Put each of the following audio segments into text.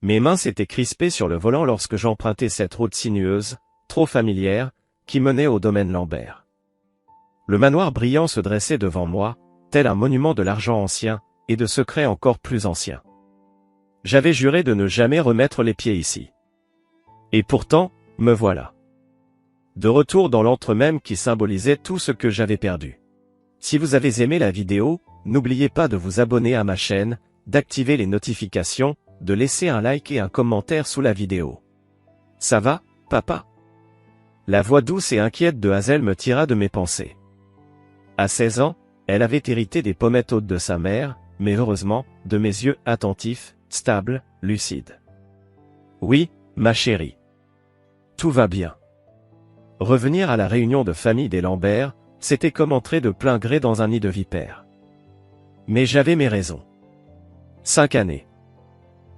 Mes mains s'étaient crispées sur le volant lorsque j'empruntais cette route sinueuse, trop familière, qui menait au domaine Lambert. Le manoir brillant se dressait devant moi, tel un monument de l'argent ancien, et de secrets encore plus anciens. J'avais juré de ne jamais remettre les pieds ici. Et pourtant, me voilà. De retour dans l'antre même qui symbolisait tout ce que j'avais perdu. Si vous avez aimé la vidéo, n'oubliez pas de vous abonner à ma chaîne, d'activer les notifications, de laisser un like et un commentaire sous la vidéo. Ça va, papa? La voix douce et inquiète de Hazel me tira de mes pensées. À 16 ans, elle avait hérité des pommettes hautes de sa mère, mais heureusement, de mes yeux attentifs, stables, lucides. Oui, ma chérie. Tout va bien. Revenir à la réunion de famille des Lambert, c'était comme entrer de plein gré dans un nid de vipères. Mais j'avais mes raisons. 5 années.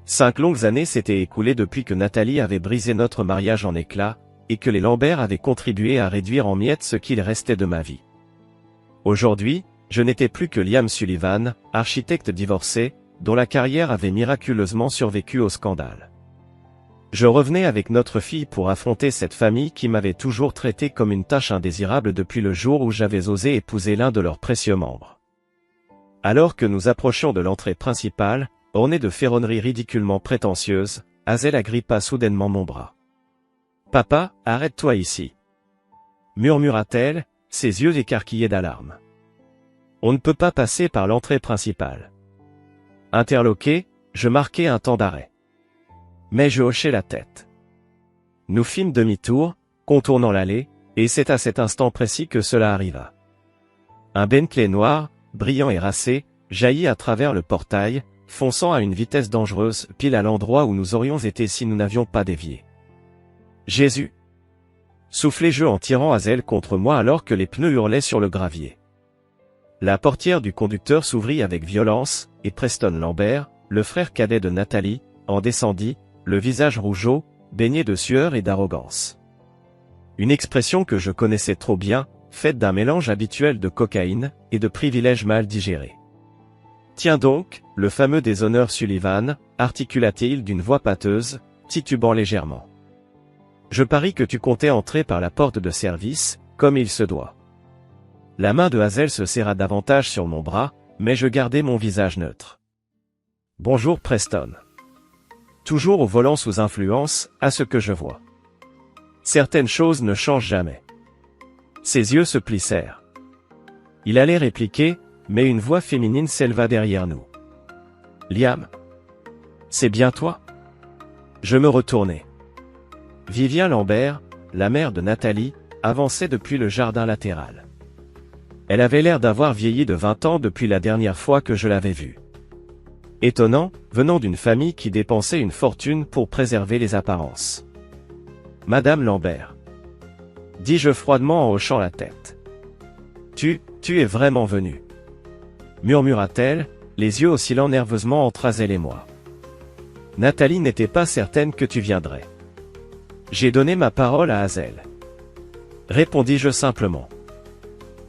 5 longues années s'étaient écoulées depuis que Nathalie avait brisé notre mariage en éclats, et que les Lambert avaient contribué à réduire en miettes ce qu'il restait de ma vie. Aujourd'hui, je n'étais plus que Liam Sullivan, architecte divorcé, dont la carrière avait miraculeusement survécu au scandale. Je revenais avec notre fille pour affronter cette famille qui m'avait toujours traité comme une tâche indésirable depuis le jour où j'avais osé épouser l'un de leurs précieux membres. Alors que nous approchions de l'entrée principale, ornée de ferronneries ridiculement prétentieuses, Hazel agrippa soudainement mon bras. « Papa, arrête-toi ici » murmura-t-elle, ses yeux écarquillés d'alarme. « On ne peut pas passer par l'entrée principale. » Interloqué, je marquai un temps d'arrêt. Mais je hochai la tête. Nous fîmes demi-tour, contournant l'allée, et c'est à cet instant précis que cela arriva. Un Bentley noir, brillant et racé, jaillit à travers le portail, fonçant à une vitesse dangereuse pile à l'endroit où nous aurions été si nous n'avions pas dévié. Jésus! Soufflai-je en tirant Hazel contre moi alors que les pneus hurlaient sur le gravier. La portière du conducteur s'ouvrit avec violence, et Preston Lambert, le frère cadet de Nathalie, en descendit, le visage rougeaud, baigné de sueur et d'arrogance. Une expression que je connaissais trop bien, faite d'un mélange habituel de cocaïne et de privilèges mal digérés. « Tiens donc, le fameux déshonneur Sullivan, articula-t-il d'une voix pâteuse, titubant légèrement. Je parie que tu comptais entrer par la porte de service, comme il se doit. » La main de Hazel se serra davantage sur mon bras, mais je gardai mon visage neutre. « Bonjour Preston. » Toujours au volant sous influence, à ce que je vois. Certaines choses ne changent jamais. Ses yeux se plissèrent. Il allait répliquer, mais une voix féminine s'éleva derrière nous. « Liam? C'est bien toi ?» Je me retournai. Vivien Lambert, la mère de Nathalie, avançait depuis le jardin latéral. Elle avait l'air d'avoir vieilli de 20 ans depuis la dernière fois que je l'avais vue. Étonnant, venant d'une famille qui dépensait une fortune pour préserver les apparences. « Madame Lambert. » dis-je froidement en hochant la tête. « Tu es vraiment venue. » murmura-t-elle, les yeux oscillant nerveusement entre Hazel et moi. « Nathalie n'était pas certaine que tu viendrais. » J'ai donné ma parole à Hazel. Répondis-je simplement.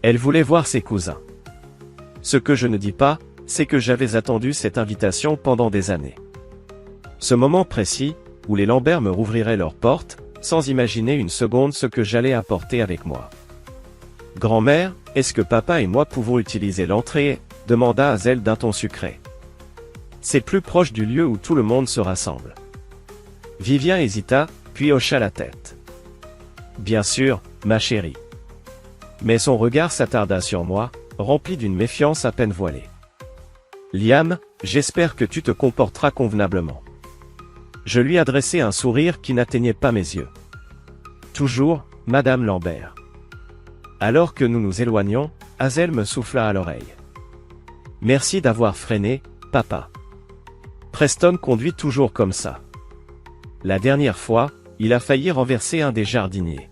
Elle voulait voir ses cousins. Ce que je ne dis pas, c'est que j'avais attendu cette invitation pendant des années. Ce moment précis, où les Lambert me rouvriraient leurs portes, sans imaginer une seconde ce que j'allais apporter avec moi. « Grand-mère, est-ce que papa et moi pouvons utiliser l'entrée ?» demanda Hazel d'un ton sucré. « C'est plus proche du lieu où tout le monde se rassemble. » Vivien hésita, puis hocha la tête. « Bien sûr, ma chérie. » Mais son regard s'attarda sur moi, rempli d'une méfiance à peine voilée. « Liam, j'espère que tu te comporteras convenablement. » Je lui adressai un sourire qui n'atteignait pas mes yeux. « Toujours, Madame Lambert. » Alors que nous nous éloignions, Hazel me souffla à l'oreille. « Merci d'avoir freiné, papa. Preston conduit toujours comme ça. La dernière fois, il a failli renverser un des jardiniers. »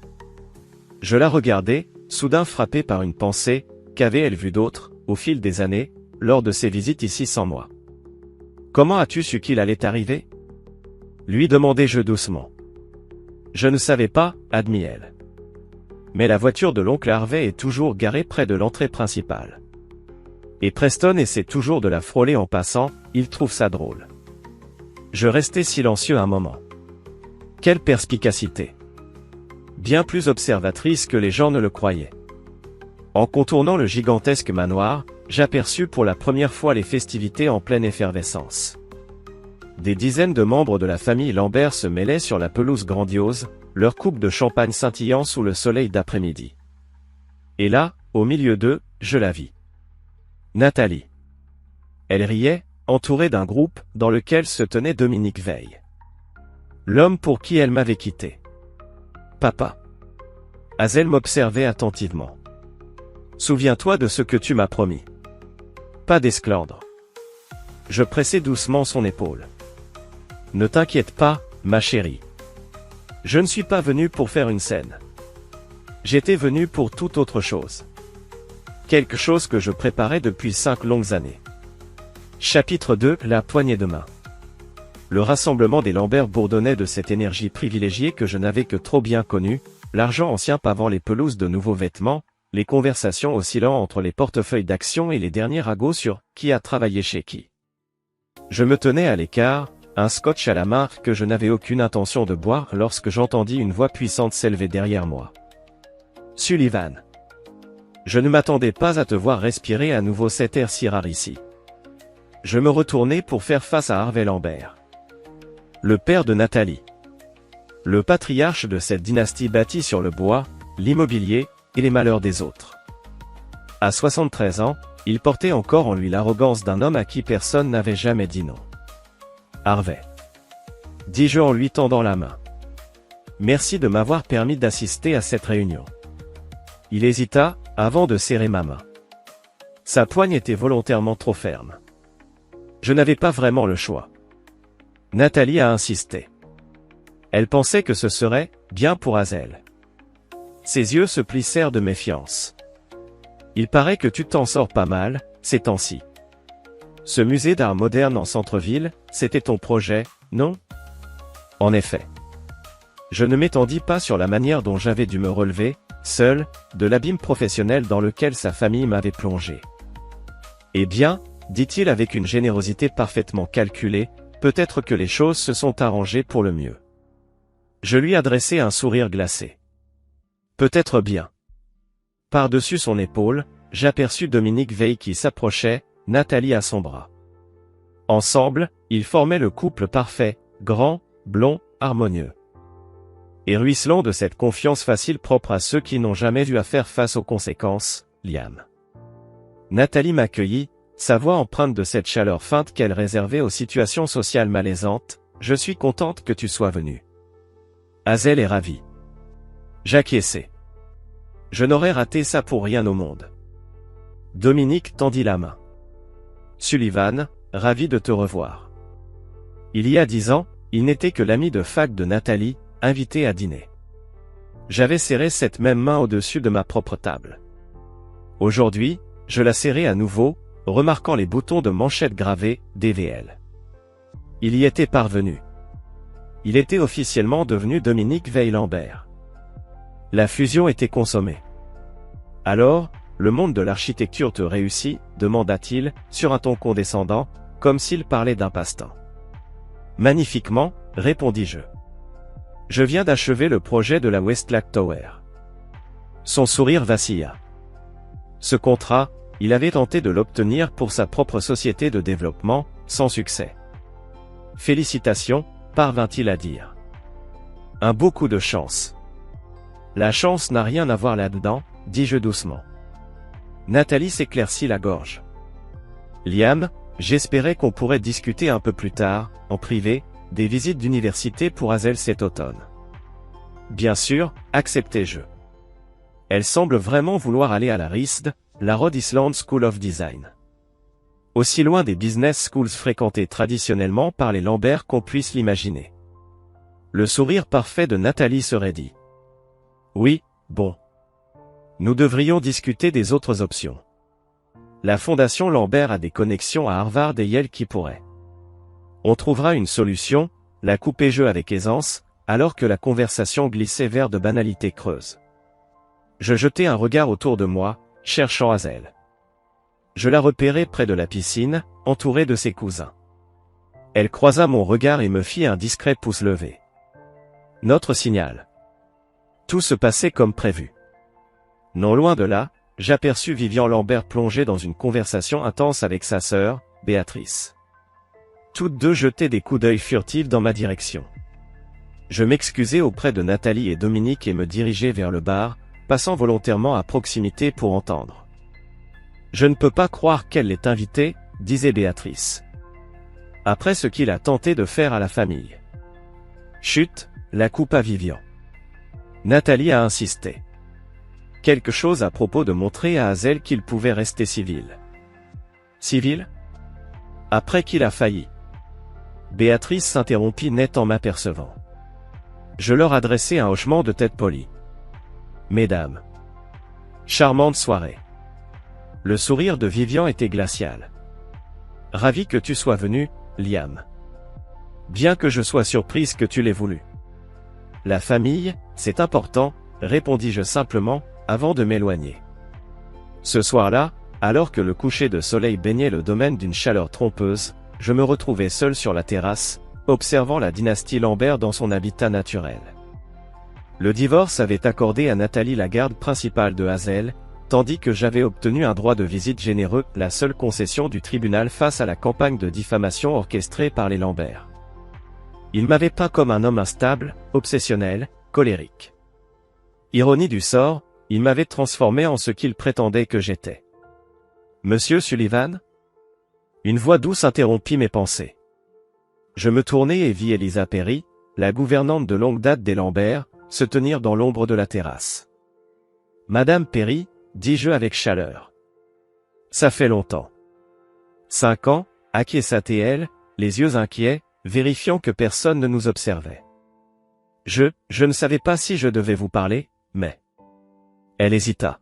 Je la regardai, soudain frappé par une pensée, qu'avait-elle vu d'autres, au fil des années, lors de ses visites ici sans moi. « Comment as-tu su qu'il allait arriver ?» lui demandai-je doucement. « Je ne savais pas, » admit-elle. « Mais la voiture de l'oncle Harvey est toujours garée près de l'entrée principale. Et Preston essaie toujours de la frôler en passant, il trouve ça drôle. » Je restai silencieux un moment. Quelle perspicacité! Bien plus observatrice que les gens ne le croyaient. En contournant le gigantesque manoir, j'aperçus pour la première fois les festivités en pleine effervescence. Des dizaines de membres de la famille Lambert se mêlaient sur la pelouse grandiose, leurs coupes de champagne scintillant sous le soleil d'après-midi. Et là, au milieu d'eux, je la vis. Nathalie. Elle riait, entourée d'un groupe dans lequel se tenait Dominique Veil. L'homme pour qui elle m'avait quitté. Papa. Azel m'observait attentivement. Souviens-toi de ce que tu m'as promis. Pas d'esclandre. Je pressai doucement son épaule. Ne t'inquiète pas, ma chérie. Je ne suis pas venu pour faire une scène. J'étais venu pour toute autre chose. Quelque chose que je préparais depuis 5 longues années. Chapitre 2, la poignée de main. Le rassemblement des Lambert bourdonnait de cette énergie privilégiée que je n'avais que trop bien connue, l'argent ancien pavant les pelouses de nouveaux vêtements, les conversations oscillant entre les portefeuilles d'actions et les derniers ragots sur « qui a travaillé chez qui ». Je me tenais à l'écart, un scotch à la main que je n'avais aucune intention de boire lorsque j'entendis une voix puissante s'élever derrière moi. « Sullivan. Je ne m'attendais pas à te voir respirer à nouveau cet air si rare ici. » Je me retournai pour faire face à Harvey Lambert. Le père de Nathalie. Le patriarche de cette dynastie bâtie sur le bois, l'immobilier et les malheurs des autres. À 73 ans, il portait encore en lui l'arrogance d'un homme à qui personne n'avait jamais dit non. Harvey. Dis-je en lui tendant la main. Merci de m'avoir permis d'assister à cette réunion. Il hésita, avant de serrer ma main. Sa poigne était volontairement trop ferme. Je n'avais pas vraiment le choix. Nathalie a insisté. Elle pensait que ce serait bien pour Azel. Ses yeux se plissèrent de méfiance. Il paraît que tu t'en sors pas mal, ces temps-ci. Ce musée d'art moderne en centre-ville, c'était ton projet, non? En effet. Je ne m'étendis pas sur la manière dont j'avais dû me relever, seul, de l'abîme professionnel dans lequel sa famille m'avait plongé. Eh bien, dit-il avec une générosité parfaitement calculée, peut-être que les choses se sont arrangées pour le mieux. Je lui adressai un sourire glacé. Peut-être bien. Par-dessus son épaule, j'aperçus Dominique Veil qui s'approchait, Nathalie à son bras. Ensemble, ils formaient le couple parfait, grand, blond, harmonieux. Et ruisselant de cette confiance facile propre à ceux qui n'ont jamais eu à faire face aux conséquences, Liam. Nathalie m'accueillit, sa voix empreinte de cette chaleur feinte qu'elle réservait aux situations sociales malaisantes. Je suis contente que tu sois venu. Azel est ravie. J'acquiesçai. Je n'aurais raté ça pour rien au monde. Dominique tendit la main. Sullivan, ravi de te revoir. Il y a 10 ans, il n'était que l'ami de fac de Nathalie, invité à dîner. J'avais serré cette même main au-dessus de ma propre table. Aujourd'hui, je la serrai à nouveau, remarquant les boutons de manchette gravés, DVL. Il y était parvenu. Il était officiellement devenu Dominique Veil Lambert. La fusion était consommée. Alors, le monde de l'architecture te réussit, demanda-t-il, sur un ton condescendant, comme s'il parlait d'un passe-temps. Magnifiquement, répondis-je. Je viens d'achever le projet de la Westlake Tower. Son sourire vacilla. Ce contrat, il avait tenté de l'obtenir pour sa propre société de développement, sans succès. Félicitations, parvint-il à dire. Un beau coup de chance. La chance n'a rien à voir là-dedans, dis-je doucement. Nathalie s'éclaircit la gorge. Liam, j'espérais qu'on pourrait discuter un peu plus tard, en privé, des visites d'université pour Azel cet automne. Bien sûr, acceptai-je. Elle semble vraiment vouloir aller à la RISD, la Rhode Island School of Design. Aussi loin des business schools fréquentées traditionnellement par les Lambert qu'on puisse l'imaginer. Le sourire parfait de Nathalie se raidit. Oui, bon. Nous devrions discuter des autres options. La fondation Lambert a des connexions à Harvard et Yale qui pourraient. On trouvera une solution, la coupai-je avec aisance, alors que la conversation glissait vers de banalités creuses. Je jetai un regard autour de moi, cherchant Azel. Je la repérai près de la piscine, entourée de ses cousins. Elle croisa mon regard et me fit un discret pouce levé. Notre signal. Tout se passait comme prévu. Non loin de là, j'aperçus Vivian Lambert plongé dans une conversation intense avec sa sœur, Béatrice. Toutes deux jetaient des coups d'œil furtifs dans ma direction. Je m'excusai auprès de Nathalie et Dominique et me dirigeai vers le bar, passant volontairement à proximité pour entendre. Je ne peux pas croire qu'elle l'ait invité, disait Béatrice. Après ce qu'il a tenté de faire à la famille. Chut, la coupa Vivian. Nathalie a insisté. Quelque chose à propos de montrer à Hazel qu'il pouvait rester civil. Civil? Après qu'il a failli. Béatrice s'interrompit net en m'apercevant. Je leur adressai un hochement de tête poli. Mesdames. Charmante soirée. Le sourire de Vivian était glacial. Ravi que tu sois venu, Liam. Bien que je sois surprise que tu l'aies voulu. La famille, c'est important, répondis-je simplement, avant de m'éloigner. Ce soir-là, alors que le coucher de soleil baignait le domaine d'une chaleur trompeuse, je me retrouvais seul sur la terrasse, observant la dynastie Lambert dans son habitat naturel. Le divorce avait accordé à Nathalie la garde principale de Hazel, tandis que j'avais obtenu un droit de visite généreux, la seule concession du tribunal face à la campagne de diffamation orchestrée par les Lambert. Il m'avait peint comme un homme instable, obsessionnel, colérique. Ironie du sort, il m'avait transformé en ce qu'il prétendait que j'étais. Monsieur Sullivan? Une voix douce interrompit mes pensées. Je me tournai et vis Elisa Perry, la gouvernante de longue date des Lambert, se tenir dans l'ombre de la terrasse. Madame Perry, dis-je avec chaleur. Ça fait longtemps. 5 ans, acquiesça-t-elle, les yeux inquiets, vérifiant que personne ne nous observait. Je ne savais pas si je devais vous parler, mais... Elle hésita.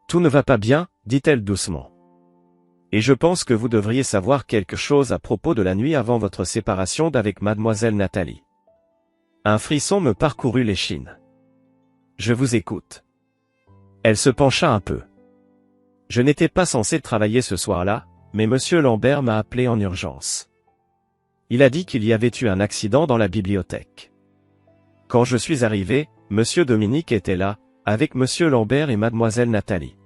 Tout ne va pas bien, dit-elle doucement. Et je pense que vous devriez savoir quelque chose à propos de la nuit avant votre séparation d'avec mademoiselle Nathalie. Un frisson me parcourut l'échine. Je vous écoute. Elle se pencha un peu. Je n'étais pas censé travailler ce soir-là, mais monsieur Lambert m'a appelé en urgence. Il a dit qu'il y avait eu un accident dans la bibliothèque. Quand je suis arrivé, monsieur Dominique était là, avec monsieur Lambert et mademoiselle Nathalie.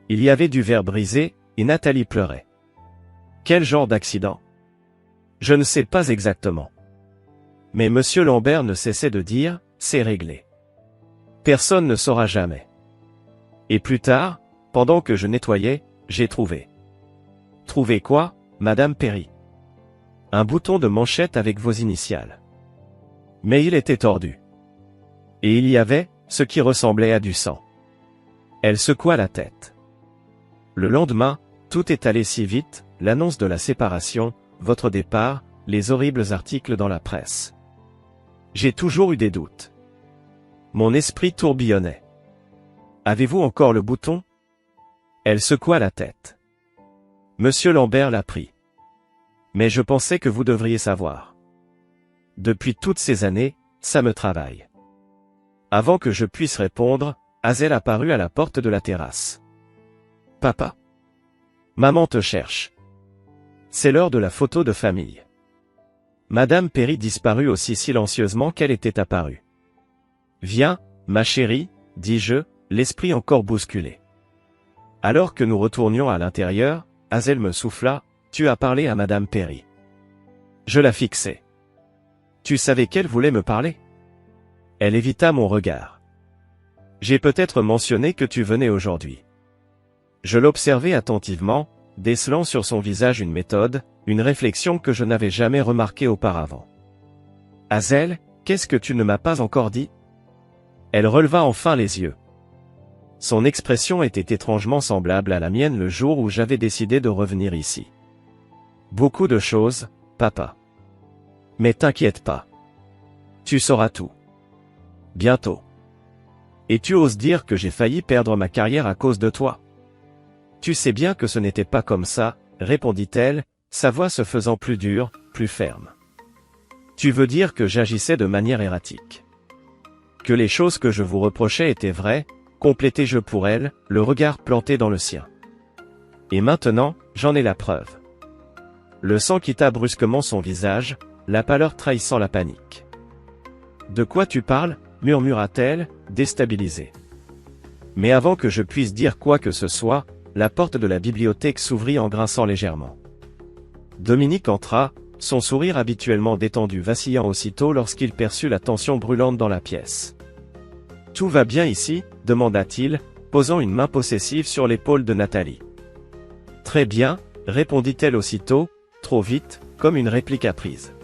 Il y avait du verre brisé, et Nathalie pleurait. Quel genre d'accident? Je ne sais pas exactement. Mais monsieur Lambert ne cessait de dire, c'est réglé. Personne ne saura jamais. Et plus tard, pendant que je nettoyais, j'ai trouvé. Trouvé quoi, madame Perry? Un bouton de manchette avec vos initiales. Mais il était tordu. Et il y avait, ce qui ressemblait à du sang. Elle secoua la tête. Le lendemain, tout est allé si vite, l'annonce de la séparation, votre départ, les horribles articles dans la presse. J'ai toujours eu des doutes. Mon esprit tourbillonnait. Avez-vous encore le bouton? Elle secoua la tête. Monsieur Lambert l'a pris. Mais je pensais que vous devriez savoir. Depuis toutes ces années, ça me travaille. Avant que je puisse répondre, Hazel apparut à la porte de la terrasse. Papa. Maman te cherche. C'est l'heure de la photo de famille. Madame Perry disparut aussi silencieusement qu'elle était apparue. Viens, ma chérie, dis-je, l'esprit encore bousculé. Alors que nous retournions à l'intérieur, Hazel me souffla, tu as parlé à Madame Perry. Je la fixai. Tu savais qu'elle voulait me parler? Elle évita mon regard. J'ai peut-être mentionné que tu venais aujourd'hui. Je l'observai attentivement, décelant sur son visage une méthode, une réflexion que je n'avais jamais remarquée auparavant. Hazel, qu'est-ce que tu ne m'as pas encore dit? Elle releva enfin les yeux. Son expression était étrangement semblable à la mienne le jour où j'avais décidé de revenir ici. Beaucoup de choses, papa. Mais t'inquiète pas. Tu sauras tout. Bientôt. Et tu oses dire que j'ai failli perdre ma carrière à cause de toi? Tu sais bien que ce n'était pas comme ça, répondit-elle, sa voix se faisant plus dure, plus ferme. Tu veux dire que j'agissais de manière erratique? Que les choses que je vous reprochais étaient vraies, complétai-je pour elle, le regard planté dans le sien. Et maintenant, j'en ai la preuve. Le sang quitta brusquement son visage, la pâleur trahissant la panique. « De quoi tu parles » murmura-t-elle, déstabilisée. Mais avant que je puisse dire quoi que ce soit, la porte de la bibliothèque s'ouvrit en grinçant légèrement. Dominique entra, son sourire habituellement détendu vacillant aussitôt lorsqu'il perçut la tension brûlante dans la pièce. « Tout va bien ici » demanda-t-il, posant une main possessive sur l'épaule de Nathalie. « Très bien » répondit-elle aussitôt, trop vite, comme une réplique apprise.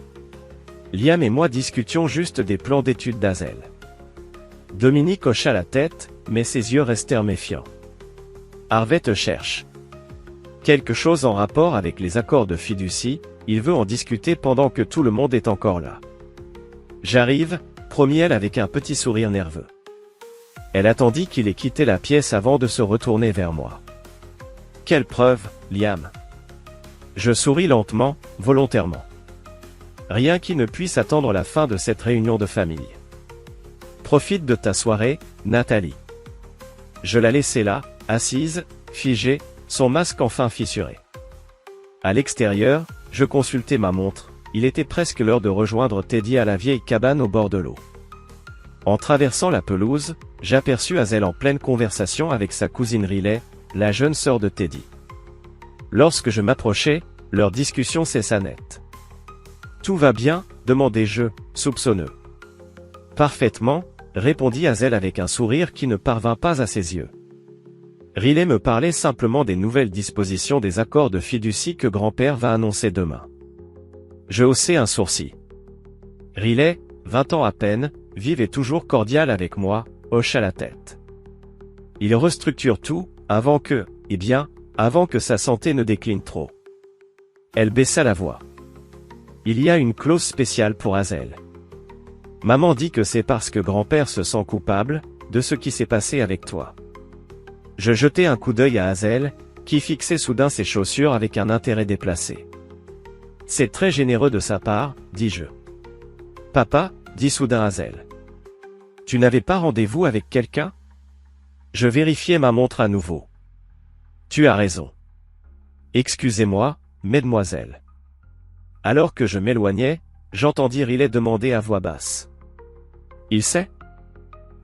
« Liam et moi discutions juste des plans d'études d'Hazel. » Dominique hocha la tête, mais ses yeux restèrent méfiants. « Harvey te cherche. Quelque chose en rapport avec les accords de fiducie, il veut en discuter pendant que tout le monde est encore là. »« J'arrive » promit-elle avec un petit sourire nerveux. Elle attendit qu'il ait quitté la pièce avant de se retourner vers moi. « Quelle preuve, Liam ?» Je souris lentement, volontairement. Rien qui ne puisse attendre la fin de cette réunion de famille. Profite de ta soirée, Nathalie. Je la laissais là, assise, figée, son masque enfin fissuré. À l'extérieur, je consultais ma montre, il était presque l'heure de rejoindre Teddy à la vieille cabane au bord de l'eau. En traversant la pelouse, j'aperçus Hazel en pleine conversation avec sa cousine Riley, la jeune sœur de Teddy. Lorsque je m'approchai, leur discussion cessa net. « Tout va bien » demandai-je, soupçonneux. « Parfaitement » répondit Hazel avec un sourire qui ne parvint pas à ses yeux. Riley me parlait simplement des nouvelles dispositions des accords de fiducie que grand-père va annoncer demain. Je haussai un sourcil. Riley, 20 ans à peine, vive et toujours cordial avec moi, hocha la tête. Il restructure tout, avant que sa santé ne décline trop. Elle baissa la voix. Il y a une clause spéciale pour Hazel. Maman dit que c'est parce que grand-père se sent coupable, de ce qui s'est passé avec toi. Je jetai un coup d'œil à Hazel, qui fixait soudain ses chaussures avec un intérêt déplacé. C'est très généreux de sa part, dis-je. Papa, dit soudain Hazel. Tu n'avais pas rendez-vous avec quelqu'un ? Je vérifiai ma montre à nouveau. Tu as raison. Excusez-moi, mesdemoiselles. Alors que je m'éloignais, j'entendis Riley demander à voix basse. Il sait ?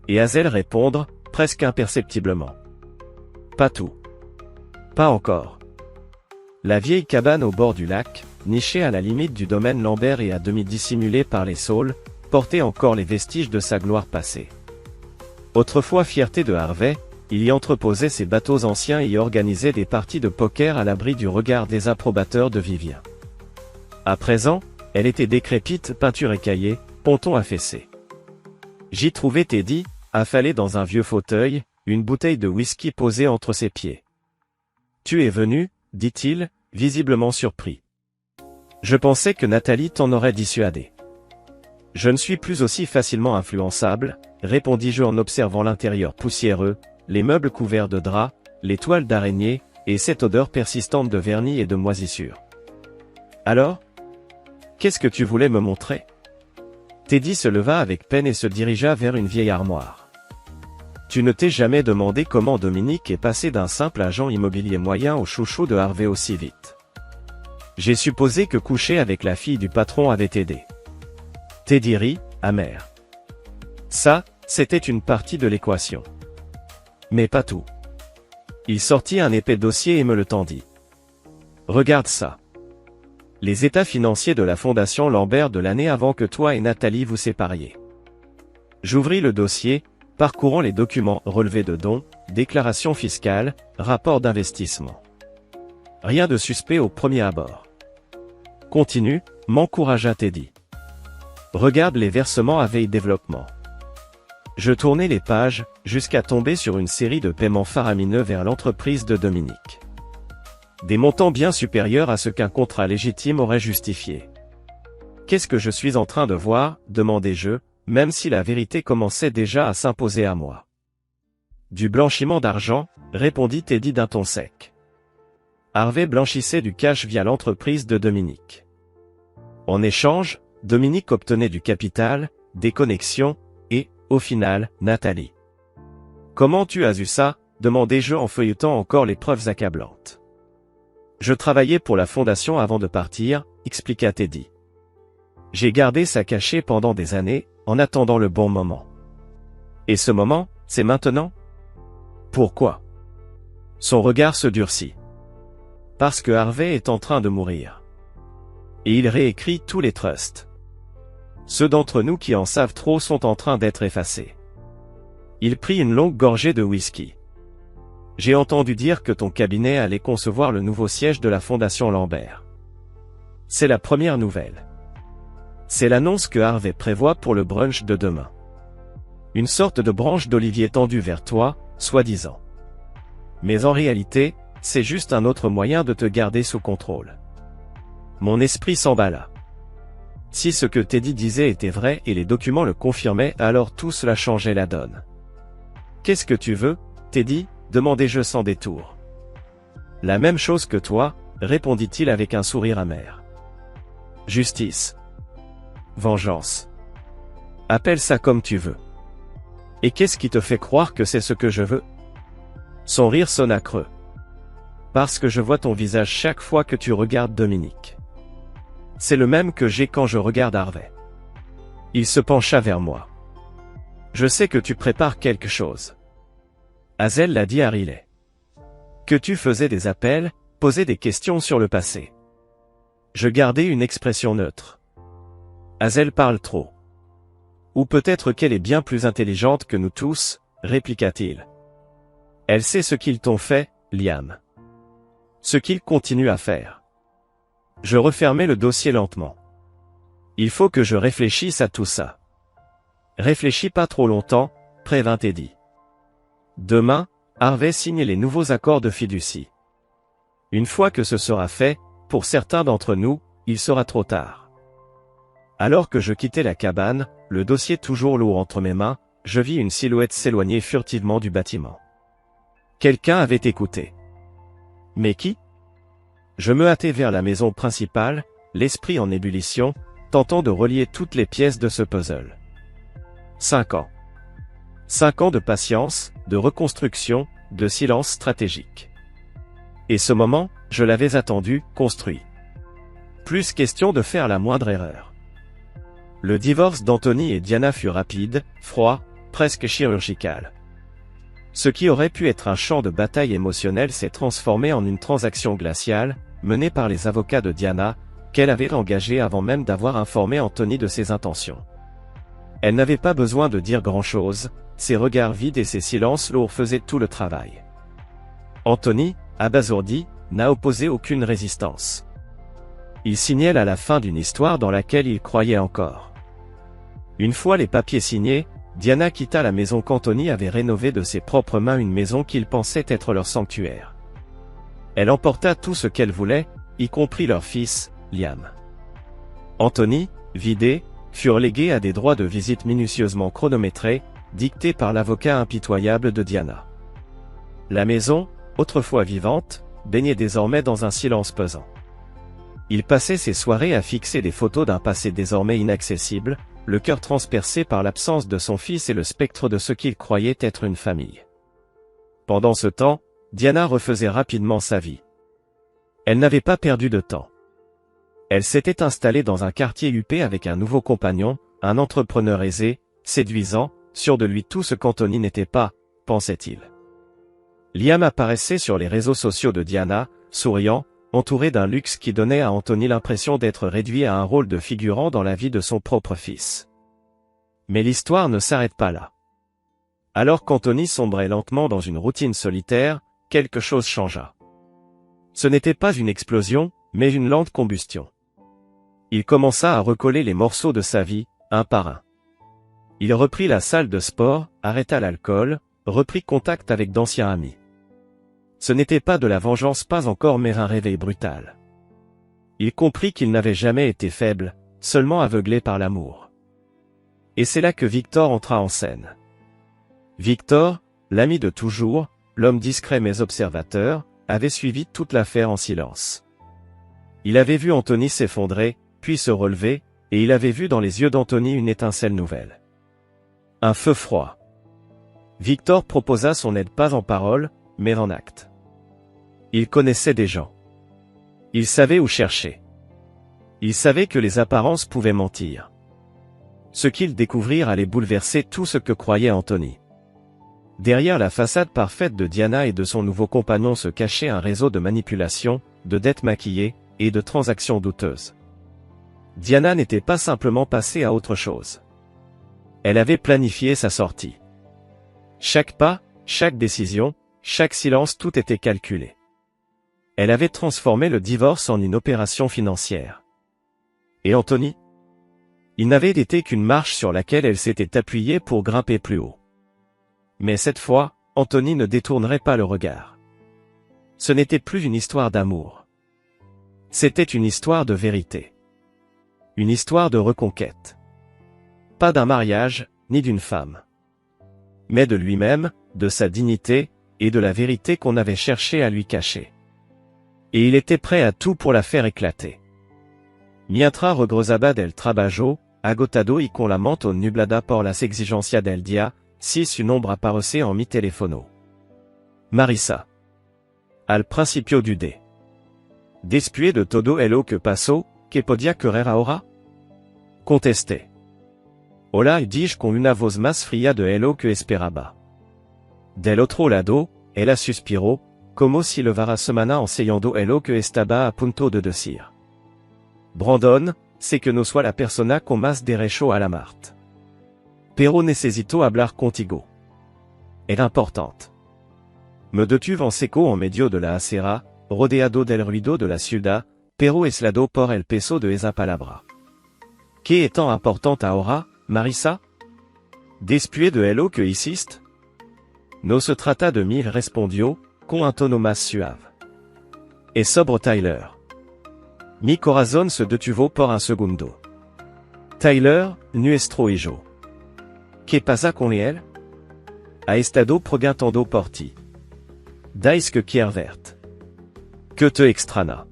Et Hazel répondre, presque imperceptiblement. Pas tout. Pas encore. La vieille cabane au bord du lac, nichée à la limite du domaine Lambert et à demi dissimulée par les saules, portait encore les vestiges de sa gloire passée. Autrefois fierté de Harvey, il y entreposait ses bateaux anciens et y organisait des parties de poker à l'abri du regard désapprobateur de Vivien. À présent, elle était décrépite, peinture écaillée, ponton affaissé. J'y trouvais Teddy, affalé dans un vieux fauteuil, une bouteille de whisky posée entre ses pieds. « Tu es venu » dit-il, visiblement surpris. « Je pensais que Nathalie t'en aurait dissuadé. »« Je ne suis plus aussi facilement influençable » répondis-je en observant l'intérieur poussiéreux, les meubles couverts de draps, les toiles d'araignée, et cette odeur persistante de vernis et de moisissure. « Alors ? Qu'est-ce que tu voulais me montrer ?» Teddy se leva avec peine et se dirigea vers une vieille armoire. « Tu ne t'es jamais demandé comment Dominique est passé d'un simple agent immobilier moyen au chouchou de Harvey aussi vite. J'ai supposé que coucher avec la fille du patron avait aidé. » Teddy rit, amer. Ça, c'était une partie de l'équation. Mais pas tout. Il sortit un épais dossier et me le tendit. Regarde ça. Les états financiers de la fondation Lambert de l'année avant que toi et Nathalie vous sépariez. J'ouvris le dossier, parcourant les documents relevés de dons, déclarations fiscales, rapports d'investissement. Rien de suspect au premier abord. Continue, m'encouragea Teddy. Regarde les versements à veille développement. Je tournai les pages, jusqu'à tomber sur une série de paiements faramineux vers l'entreprise de Dominique. Des montants bien supérieurs à ce qu'un contrat légitime aurait justifié. Qu'est-ce que je suis en train de voir, demandai-je, même si la vérité commençait déjà à s'imposer à moi. Du blanchiment d'argent, répondit Teddy d'un ton sec. Harvey blanchissait du cash via l'entreprise de Dominique. En échange, Dominique obtenait du capital, des connexions, et, au final, Nathalie. Comment tu as eu ça, demandai-je en feuilletant encore les preuves accablantes. Je travaillais pour la fondation avant de partir, expliqua Teddy. J'ai gardé ça caché pendant des années, en attendant le bon moment. Et ce moment, c'est maintenant? Pourquoi? Son regard se durcit. Parce que Harvey est en train de mourir. Et il réécrit tous les trusts. Ceux d'entre nous qui en savent trop sont en train d'être effacés. Il prit une longue gorgée de whisky. J'ai entendu dire que ton cabinet allait concevoir le nouveau siège de la Fondation Lambert. C'est la première nouvelle. C'est l'annonce que Harvey prévoit pour le brunch de demain. Une sorte de branche d'olivier tendue vers toi, soi-disant. Mais en réalité, c'est juste un autre moyen de te garder sous contrôle. Mon esprit s'emballa. Si ce que Teddy disait était vrai et les documents le confirmaient, alors tout cela changeait la donne. Qu'est-ce que tu veux, Teddy? Demandai-je sans détour. La même chose que toi, répondit-il avec un sourire amer. Justice. Vengeance. Appelle ça comme tu veux. Et qu'est-ce qui te fait croire que c'est ce que je veux? Son rire sonna creux. Parce que je vois ton visage chaque fois que tu regardes Dominique. C'est le même que j'ai quand je regarde Harvey. Il se pencha vers moi. Je sais que tu prépares quelque chose. Hazel l'a dit à Riley. Que tu faisais des appels, posais des questions sur le passé. Je gardais une expression neutre. Hazel parle trop. Ou peut-être qu'elle est bien plus intelligente que nous tous, répliqua-t-il. Elle sait ce qu'ils t'ont fait, Liam. Ce qu'ils continuent à faire. Je refermai le dossier lentement. Il faut que je réfléchisse à tout ça. Réfléchis pas trop longtemps, prévint Teddy. Demain, Harvey signe les nouveaux accords de fiducie. Une fois que ce sera fait, pour certains d'entre nous, il sera trop tard. Alors que je quittais la cabane, le dossier toujours lourd entre mes mains, je vis une silhouette s'éloigner furtivement du bâtiment. Quelqu'un avait écouté. Mais qui? Je me hâtai vers la maison principale, l'esprit en ébullition, tentant de relier toutes les pièces de ce puzzle. 5 ans. 5 ans de patience, de reconstruction, de silence stratégique. Et ce moment, je l'avais attendu, construit. Plus question de faire la moindre erreur. Le divorce d'Anthony et Diana fut rapide, froid, presque chirurgical. Ce qui aurait pu être un champ de bataille émotionnelle s'est transformé en une transaction glaciale, menée par les avocats de Diana, qu'elle avait engagés avant même d'avoir informé Anthony de ses intentions. Elle n'avait pas besoin de dire grand-chose, ses regards vides et ses silences lourds faisaient tout le travail. Anthony, abasourdi, n'a opposé aucune résistance. Il signait à la fin d'une histoire dans laquelle il croyait encore. Une fois les papiers signés, Diana quitta la maison qu'Anthony avait rénovée de ses propres mains, une maison qu'il pensait être leur sanctuaire. Elle emporta tout ce qu'elle voulait, y compris leur fils, Liam. Anthony, vidé, furent légués à des droits de visite minutieusement chronométrés, dictés par l'avocat impitoyable de Diana. La maison, autrefois vivante, baignait désormais dans un silence pesant. Il passait ses soirées à fixer des photos d'un passé désormais inaccessible, le cœur transpercé par l'absence de son fils et le spectre de ce qu'il croyait être une famille. Pendant ce temps, Diana refaisait rapidement sa vie. Elle n'avait pas perdu de temps. Elle s'était installée dans un quartier huppé avec un nouveau compagnon, un entrepreneur aisé, séduisant, sûr de lui tout ce qu'Anthony n'était pas, pensait-il. Liam apparaissait sur les réseaux sociaux de Diana, souriant, entouré d'un luxe qui donnait à Anthony l'impression d'être réduit à un rôle de figurant dans la vie de son propre fils. Mais l'histoire ne s'arrête pas là. Alors qu'Anthony sombrait lentement dans une routine solitaire, quelque chose changea. Ce n'était pas une explosion, mais une lente combustion. Il commença à recoller les morceaux de sa vie, un par un. Il reprit la salle de sport, arrêta l'alcool, reprit contact avec d'anciens amis. Ce n'était pas de la vengeance, pas encore, mais un réveil brutal. Il comprit qu'il n'avait jamais été faible, seulement aveuglé par l'amour. Et c'est là que Victor entra en scène. Victor, l'ami de toujours, l'homme discret mais observateur, avait suivi toute l'affaire en silence. Il avait vu Anthony s'effondrer, puis se relever, et il avait vu dans les yeux d'Anthony une étincelle nouvelle. Un feu froid. Victor proposa son aide pas en parole, mais en acte. Il connaissait des gens. Il savait où chercher. Il savait que les apparences pouvaient mentir. Ce qu'ils découvrirent allait bouleverser tout ce que croyait Anthony. Derrière la façade parfaite de Diana et de son nouveau compagnon se cachait un réseau de manipulation, de dettes maquillées, et de transactions douteuses. Diana n'était pas simplement passée à autre chose. Elle avait planifié sa sortie. Chaque pas, chaque décision, chaque silence, tout était calculé. Elle avait transformé le divorce en une opération financière. Et Anthony? Il n'avait été qu'une marche sur laquelle elle s'était appuyée pour grimper plus haut. Mais cette fois, Anthony ne détournerait pas le regard. Ce n'était plus une histoire d'amour. C'était une histoire de vérité. Une histoire de reconquête. Pas d'un mariage, ni d'une femme. Mais de lui-même, de sa dignité, et de la vérité qu'on avait cherché à lui cacher. Et il était prêt à tout pour la faire éclater. Mientras regrosaba del trabajo, agotado y con la mente nublada por las exigencias del día, si un ombre apparaissait en mi teléfono. Marisa. Al principio du dé. Después de todo lo que pasó, que podía querer ahora? Contesté. Hola y dije con una voz más fría de lo que esperaba. Del otro lado, ella suspiró, como si levara semana ensayando lo que estaba a punto de decir. Brandon, c'est que no soy la persona con más derecho a la Marte. Pero necesito hablar contigo. Era importante. Me detuve en seco en medio de la acera, rodeado del ruido de la ciudad, pero aislado por el peso de esa palabra. ¿Qué es tan importante ahora, Marisa? Después de lo que hiciste? No se trata de mí, respondió, con un tono más suave. Es sobre Tyler. Mi corazón se detuvo por un segundo. Tyler, nuestro hijo. ¿Qué pasa con él? Ha estado preguntando por ti. Dice que quiere verte. Que te extraña.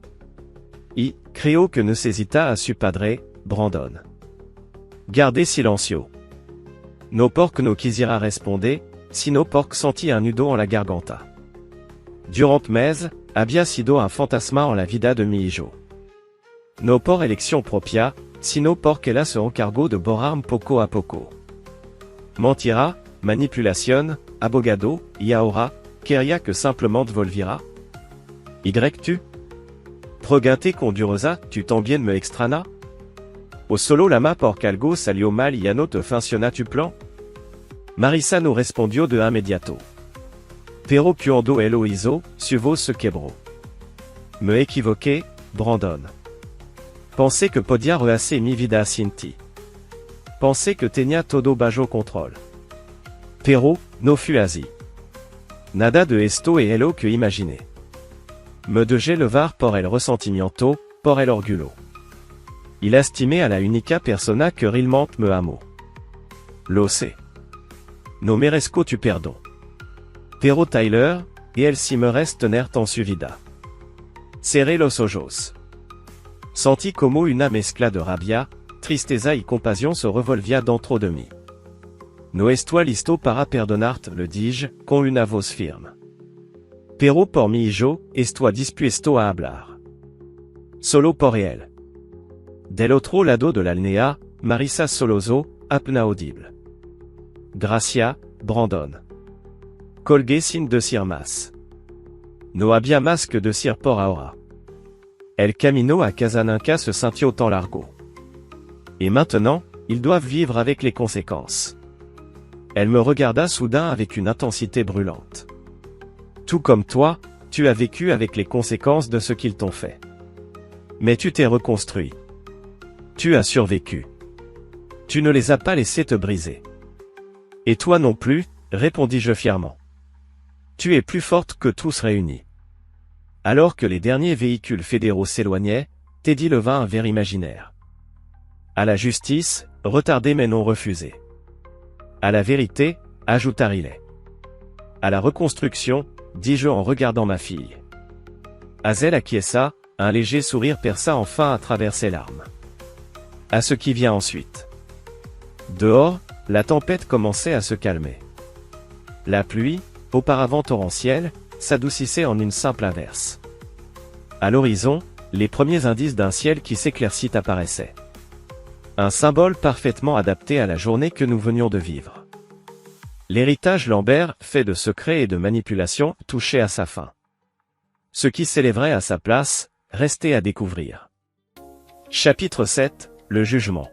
Y, creo que necesita a su padre, Brandon. Gardez silencio. No porque no quisiera responder, sino porque sentí un nudo en la garganta. Durant mes, había sido un fantasma en la vida de mi hijo. No por elección propia, sino porque ella se encargó de borrarme poco a poco. Mentira, manipulación, abogado, y ahora, quería que simplement volviera? Y tu? Pregunté con dureza, tu también me extraña? O solo lama porque algo salió mal y ya no te funciona tu plan? Marisa no respondió de inmediato. Pero cuando lo hizo, su voz se quebró. Me equivoqué, Brandon. Pensé que podía rehacer mi vida sin ti. Pensé que tenía todo bajo control. Pero, no fue así. Nada de esto es lo que imaginé. Me dejé levar por el resentimiento, por el orgullo. Il estimé a la única persona que realmente me amó. Lo sé. No merezco tu perdón. Pero Tyler, y él sí merece tenerte en su vida. Cerré los ojos. Sentí como una mezcla de rabia, tristeza y compasión se revolvía dentro de mí. No estoy listo para perdonarte, le dije, con una voz firme. Pero por mi hijo, estoy dispuesto a hablar. Solo por él. Del otro lado de la línea, Marisa solozó, apenas audible. Gracias, Brandon. Colgué sin decir más. No había más que decir por ahora. El camino a Casablanca se sintió tan largo. Et maintenant, ils doivent vivre avec les conséquences. Elle me regarda soudain avec une intensité brûlante. Tout comme toi, tu as vécu avec les conséquences de ce qu'ils t'ont fait. Mais tu t'es reconstruit. Tu as survécu. Tu ne les as pas laissés te briser. Et toi non plus, répondis-je fièrement. Tu es plus forte que tous réunis. Alors que les derniers véhicules fédéraux s'éloignaient, Teddy leva un verre imaginaire. À la justice, retardée mais non refusée. À la vérité, ajouta Riley. À la reconstruction, dis-je en regardant ma fille. Hazel acquiesça, un léger sourire perça enfin à travers ses larmes. À ce qui vient ensuite. Dehors, la tempête commençait à se calmer. La pluie, auparavant torrentielle, s'adoucissait en une simple averse. À l'horizon, les premiers indices d'un ciel qui s'éclaircit apparaissaient. Un symbole parfaitement adapté à la journée que nous venions de vivre. L'héritage Lambert, fait de secrets et de manipulations, touchait à sa fin. Ce qui s'élèverait à sa place, restait à découvrir. Chapitre 7, le jugement.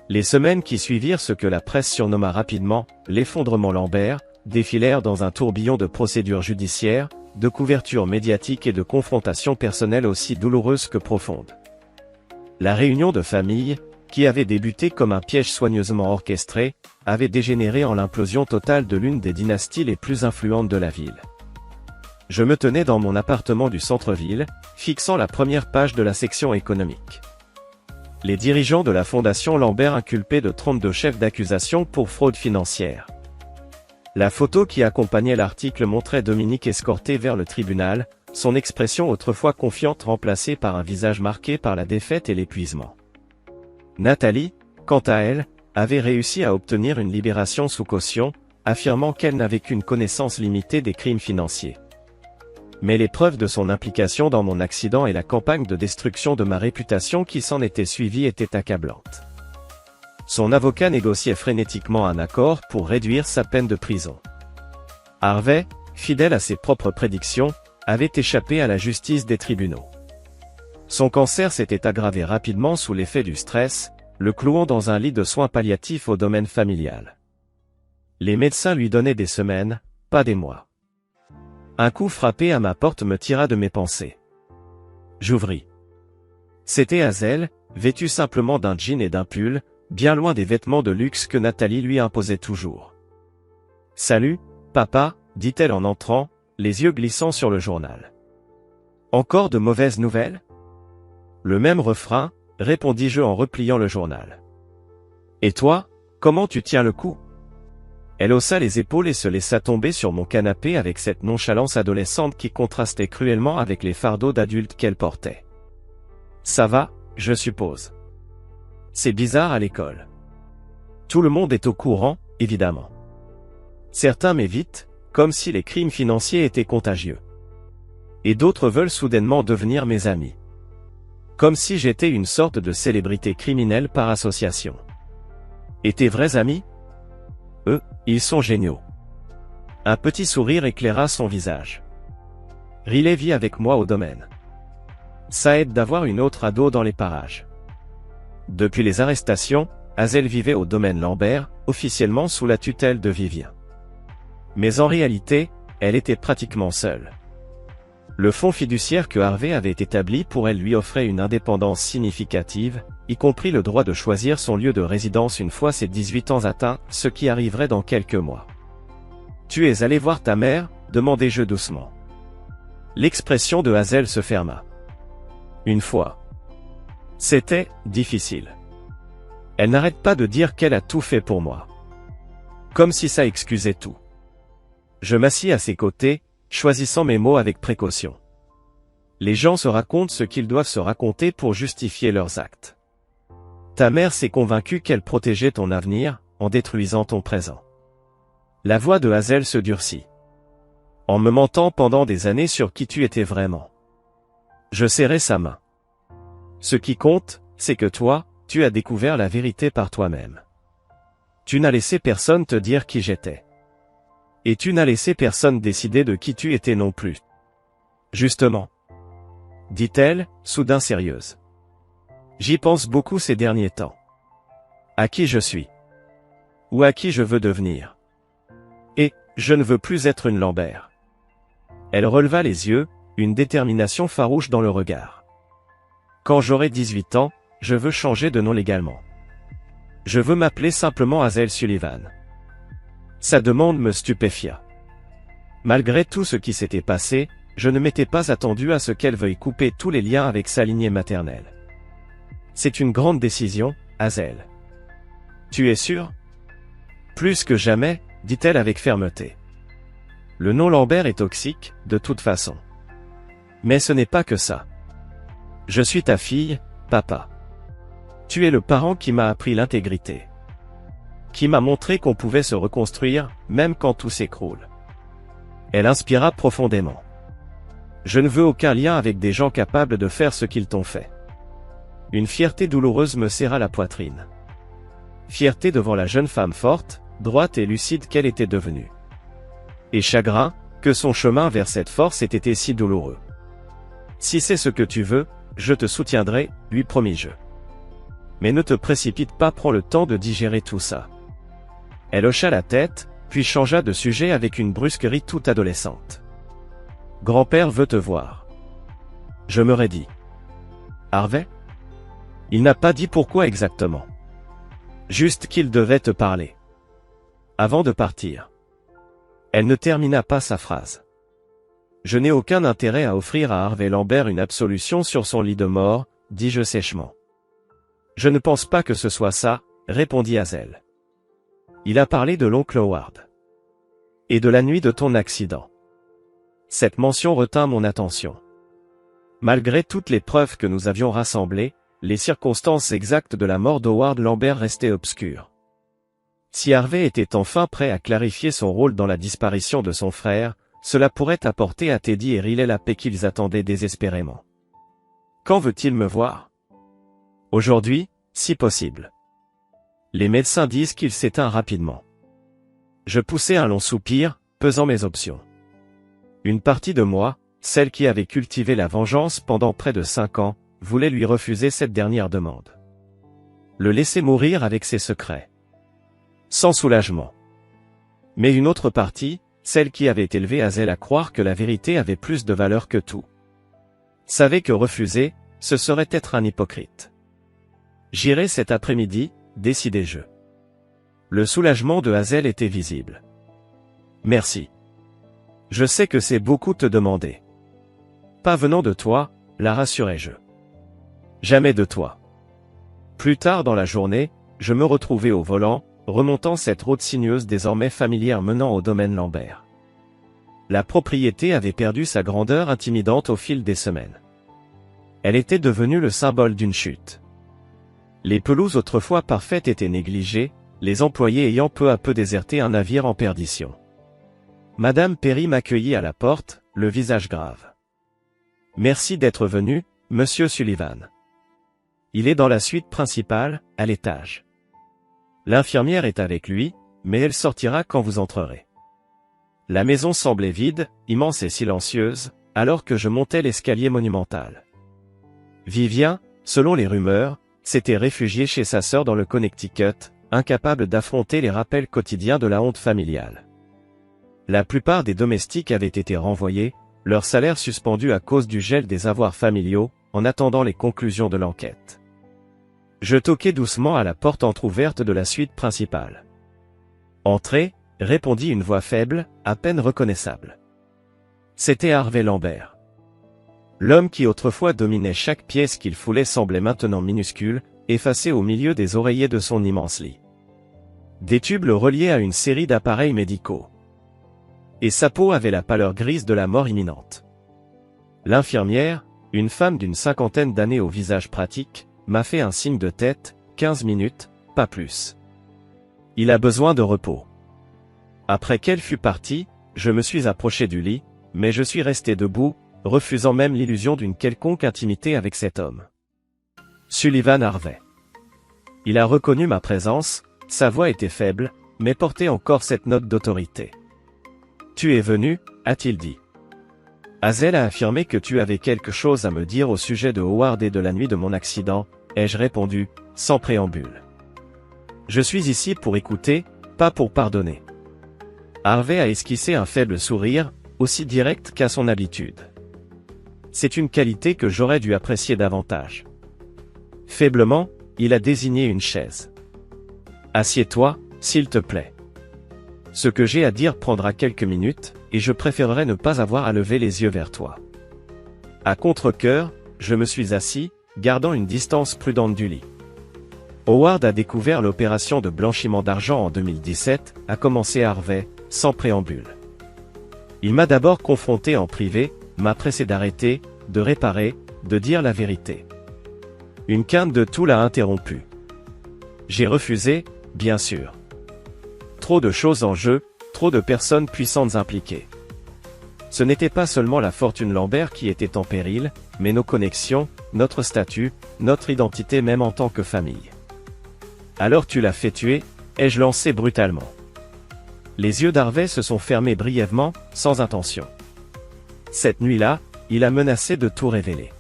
Les semaines qui suivirent ce que la presse surnomma rapidement « l'effondrement Lambert » défilèrent dans un tourbillon de procédures judiciaires, de couvertures médiatiques et de confrontations personnelles aussi douloureuses que profondes. La réunion de famille, qui avait débuté comme un piège soigneusement orchestré, avait dégénéré en l'implosion totale de l'une des dynasties les plus influentes de la ville. Je me tenais dans mon appartement du centre-ville, fixant la première page de la section économique. Les dirigeants de la fondation Lambert inculpés de 32 chefs d'accusation pour fraude financière. La photo qui accompagnait l'article montrait Dominique escorté vers le tribunal, son expression autrefois confiante remplacée par un visage marqué par la défaite et l'épuisement. Nathalie, quant à elle, avait réussi à obtenir une libération sous caution, affirmant qu'elle n'avait qu'une connaissance limitée des crimes financiers. Mais les preuves de son implication dans mon accident et la campagne de destruction de ma réputation qui s'en était suivie étaient accablantes. Son avocat négociait frénétiquement un accord pour réduire sa peine de prison. Harvey, fidèle à ses propres prédictions, avait échappé à la justice des tribunaux. Son cancer s'était aggravé rapidement sous l'effet du stress, le clouant dans un lit de soins palliatifs au domaine familial. Les médecins lui donnaient des semaines, pas des mois. Un coup frappé à ma porte me tira de mes pensées. J'ouvris. C'était Hazel, vêtue simplement d'un jean et d'un pull, bien loin des vêtements de luxe que Nathalie lui imposait toujours. « Salut, papa », dit-elle en entrant, les yeux glissant sur le journal. « Encore de mauvaises nouvelles ?» Le même refrain, répondis-je en repliant le journal. « Et toi, comment tu tiens le coup ?» Elle haussa les épaules et se laissa tomber sur mon canapé avec cette nonchalance adolescente qui contrastait cruellement avec les fardeaux d'adulte qu'elle portait. « Ça va, je suppose. C'est bizarre à l'école. Tout le monde est au courant, évidemment. Certains m'évitent, comme si les crimes financiers étaient contagieux. Et d'autres veulent soudainement devenir mes amis. Comme si j'étais une sorte de célébrité criminelle par association. Et tes vrais amis ? Eux, ils sont géniaux. » Un petit sourire éclaira son visage. « Riley vit avec moi au domaine. Ça aide d'avoir une autre ado dans les parages. » Depuis les arrestations, Hazel vivait au domaine Lambert, officiellement sous la tutelle de Vivien. Mais en réalité, elle était pratiquement seule. Le fonds fiduciaire que Harvey avait établi pour elle lui offrait une indépendance significative, y compris le droit de choisir son lieu de résidence une fois ses 18 ans atteints, ce qui arriverait dans quelques mois. « Tu es allé voir ta mère ?» demandai-je doucement. L'expression de Hazel se ferma. Une fois. C'était difficile. Elle n'arrête pas de dire qu'elle a tout fait pour moi. Comme si ça excusait tout. Je m'assis à ses côtés, choisissant mes mots avec précaution. Les gens se racontent ce qu'ils doivent se raconter pour justifier leurs actes. Ta mère s'est convaincue qu'elle protégeait ton avenir, en détruisant ton présent. La voix de Hazel se durcit. En me mentant pendant des années sur qui tu étais vraiment. Je serrai sa main. Ce qui compte, c'est que toi, tu as découvert la vérité par toi-même. Tu n'as laissé personne te dire qui j'étais. Et tu n'as laissé personne décider de qui tu étais non plus. Justement. Dit-elle, soudain sérieuse. J'y pense beaucoup ces derniers temps. À qui je suis. Ou à qui je veux devenir. Et, je ne veux plus être une Lambert. Elle releva les yeux, une détermination farouche dans le regard. Quand j'aurai 18 ans, je veux changer de nom légalement. Je veux m'appeler simplement Hazel Sullivan. Sa demande me stupéfia. Malgré tout ce qui s'était passé, je ne m'étais pas attendu à ce qu'elle veuille couper tous les liens avec sa lignée maternelle. C'est une grande décision, Hazel. Tu es sûr ? Plus que jamais, dit-elle avec fermeté. Le nom Lambert est toxique, de toute façon. Mais ce n'est pas que ça. Je suis ta fille, papa. Tu es le parent qui m'a appris l'intégrité. Qui m'a montré qu'on pouvait se reconstruire, même quand tout s'écroule. Elle inspira profondément. Je ne veux aucun lien avec des gens capables de faire ce qu'ils t'ont fait. Une fierté douloureuse me serra la poitrine. Fierté devant la jeune femme forte, droite et lucide qu'elle était devenue. Et chagrin, que son chemin vers cette force ait été si douloureux. Si c'est ce que tu veux, je te soutiendrai, lui promis-je. Mais ne te précipite pas, prends le temps de digérer tout ça. Elle hocha la tête, puis changea de sujet avec une brusquerie toute adolescente. Grand-père veut te voir. Je me raidis. Harvey? Il n'a pas dit pourquoi exactement. Juste qu'il devait te parler. Avant de partir. Elle ne termina pas sa phrase. Je n'ai aucun intérêt à offrir à Harvey Lambert une absolution sur son lit de mort, dis-je sèchement. Je ne pense pas que ce soit ça, répondit Hazel. Il a parlé de l'oncle Howard. Et de la nuit de ton accident. Cette mention retint mon attention. Malgré toutes les preuves que nous avions rassemblées, les circonstances exactes de la mort d'Howard Lambert restaient obscures. Si Harvey était enfin prêt à clarifier son rôle dans la disparition de son frère, cela pourrait apporter à Teddy et Riley la paix qu'ils attendaient désespérément. Quand veut-il me voir? Aujourd'hui, si possible. Les médecins disent qu'il s'éteint rapidement. Je poussai un long soupir, pesant mes options. Une partie de moi, celle qui avait cultivé la vengeance pendant près de 5 ans, voulait lui refuser cette dernière demande. Le laisser mourir avec ses secrets. Sans soulagement. Mais une autre partie, celle qui avait élevé Hazel à croire que la vérité avait plus de valeur que tout, savait que refuser, ce serait être un hypocrite. J'irai cet après-midi, décidai-je. Le soulagement de Hazel était visible. Merci. Je sais que c'est beaucoup te demander. Pas venant de toi, la rassurai-je. Jamais de toi. Plus tard dans la journée, je me retrouvai au volant, remontant cette route sinueuse désormais familière menant au domaine Lambert. La propriété avait perdu sa grandeur intimidante au fil des semaines. Elle était devenue le symbole d'une chute. Les pelouses autrefois parfaites étaient négligées, les employés ayant peu à peu déserté un navire en perdition. Madame Perry m'accueillit à la porte, le visage grave. Merci d'être venu, monsieur Sullivan. Il est dans la suite principale, à l'étage. L'infirmière est avec lui, mais elle sortira quand vous entrerez. La maison semblait vide, immense et silencieuse, alors que je montais l'escalier monumental. Vivien, selon les rumeurs, s'était réfugié chez sa sœur dans le Connecticut, incapable d'affronter les rappels quotidiens de la honte familiale. La plupart des domestiques avaient été renvoyés, leur salaire suspendu à cause du gel des avoirs familiaux, en attendant les conclusions de l'enquête. Je toquai doucement à la porte entr'ouverte de la suite principale. « Entrez », répondit une voix faible, à peine reconnaissable. C'était Harvey Lambert. L'homme qui autrefois dominait chaque pièce qu'il foulait semblait maintenant minuscule, effacé au milieu des oreillers de son immense lit. Des tubes le reliaient à une série d'appareils médicaux. Et sa peau avait la pâleur grise de la mort imminente. L'infirmière, une femme d'une 50aine d'années au visage pratique, m'a fait un signe de tête, 15 minutes, pas plus. Il a besoin de repos. Après qu'elle fut partie, je me suis approché du lit, mais je suis resté debout, refusant même l'illusion d'une quelconque intimité avec cet homme. Sullivan Harvey. Il a reconnu ma présence, sa voix était faible, mais portait encore cette note d'autorité. Tu es venu, a-t-il dit. Hazel a affirmé que tu avais quelque chose à me dire au sujet de Howard et de la nuit de mon accident, ai-je répondu, sans préambule. Je suis ici pour écouter, pas pour pardonner. Harvey a esquissé un faible sourire, aussi direct qu'à son habitude. C'est une qualité que j'aurais dû apprécier davantage. Faiblement, il a désigné une chaise. Assieds-toi, s'il te plaît. Ce que j'ai à dire prendra quelques minutes, et je préférerais ne pas avoir à lever les yeux vers toi. À contre-cœur, je me suis assis, gardant une distance prudente du lit. Howard a découvert l'opération de blanchiment d'argent en 2017, a commencé Harvey, sans préambule. Il m'a d'abord confronté en privé, m'a pressé d'arrêter, de réparer, de dire la vérité. Une quinte de tout l'a interrompu. J'ai refusé, bien sûr. Trop de choses en jeu, trop de personnes puissantes impliquées. Ce n'était pas seulement la fortune Lambert qui était en péril, mais nos connexions, notre statut, notre identité même en tant que famille. Alors tu l'as fait tuer, ai-je lancé brutalement. Les yeux d'Harvey se sont fermés brièvement, sans intention. Cette nuit-là, il a menacé de tout révéler.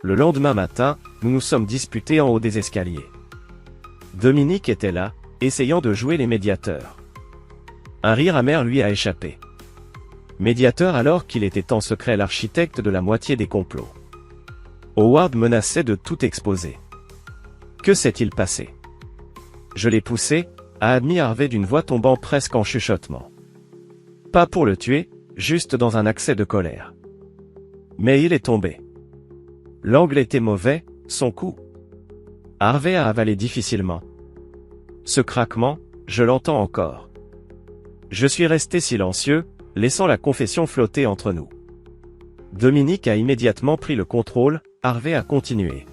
Le lendemain matin, nous nous sommes disputés en haut des escaliers. Dominique était là, essayant de jouer les médiateurs. Un rire amer lui a échappé. Médiateur alors qu'il était en secret l'architecte de la moitié des complots. Howard menaçait de tout exposer. Que s'est-il passé? Je l'ai poussé, a admis Harvey d'une voix tombant presque en chuchotement. Pas pour le tuer, juste dans un accès de colère. Mais il est tombé. L'angle était mauvais, son coup. Harvey a avalé difficilement. Ce craquement, je l'entends encore. Je suis resté silencieux, laissant la confession flotter entre nous. Dominique a immédiatement pris le contrôle, Harvey a continué.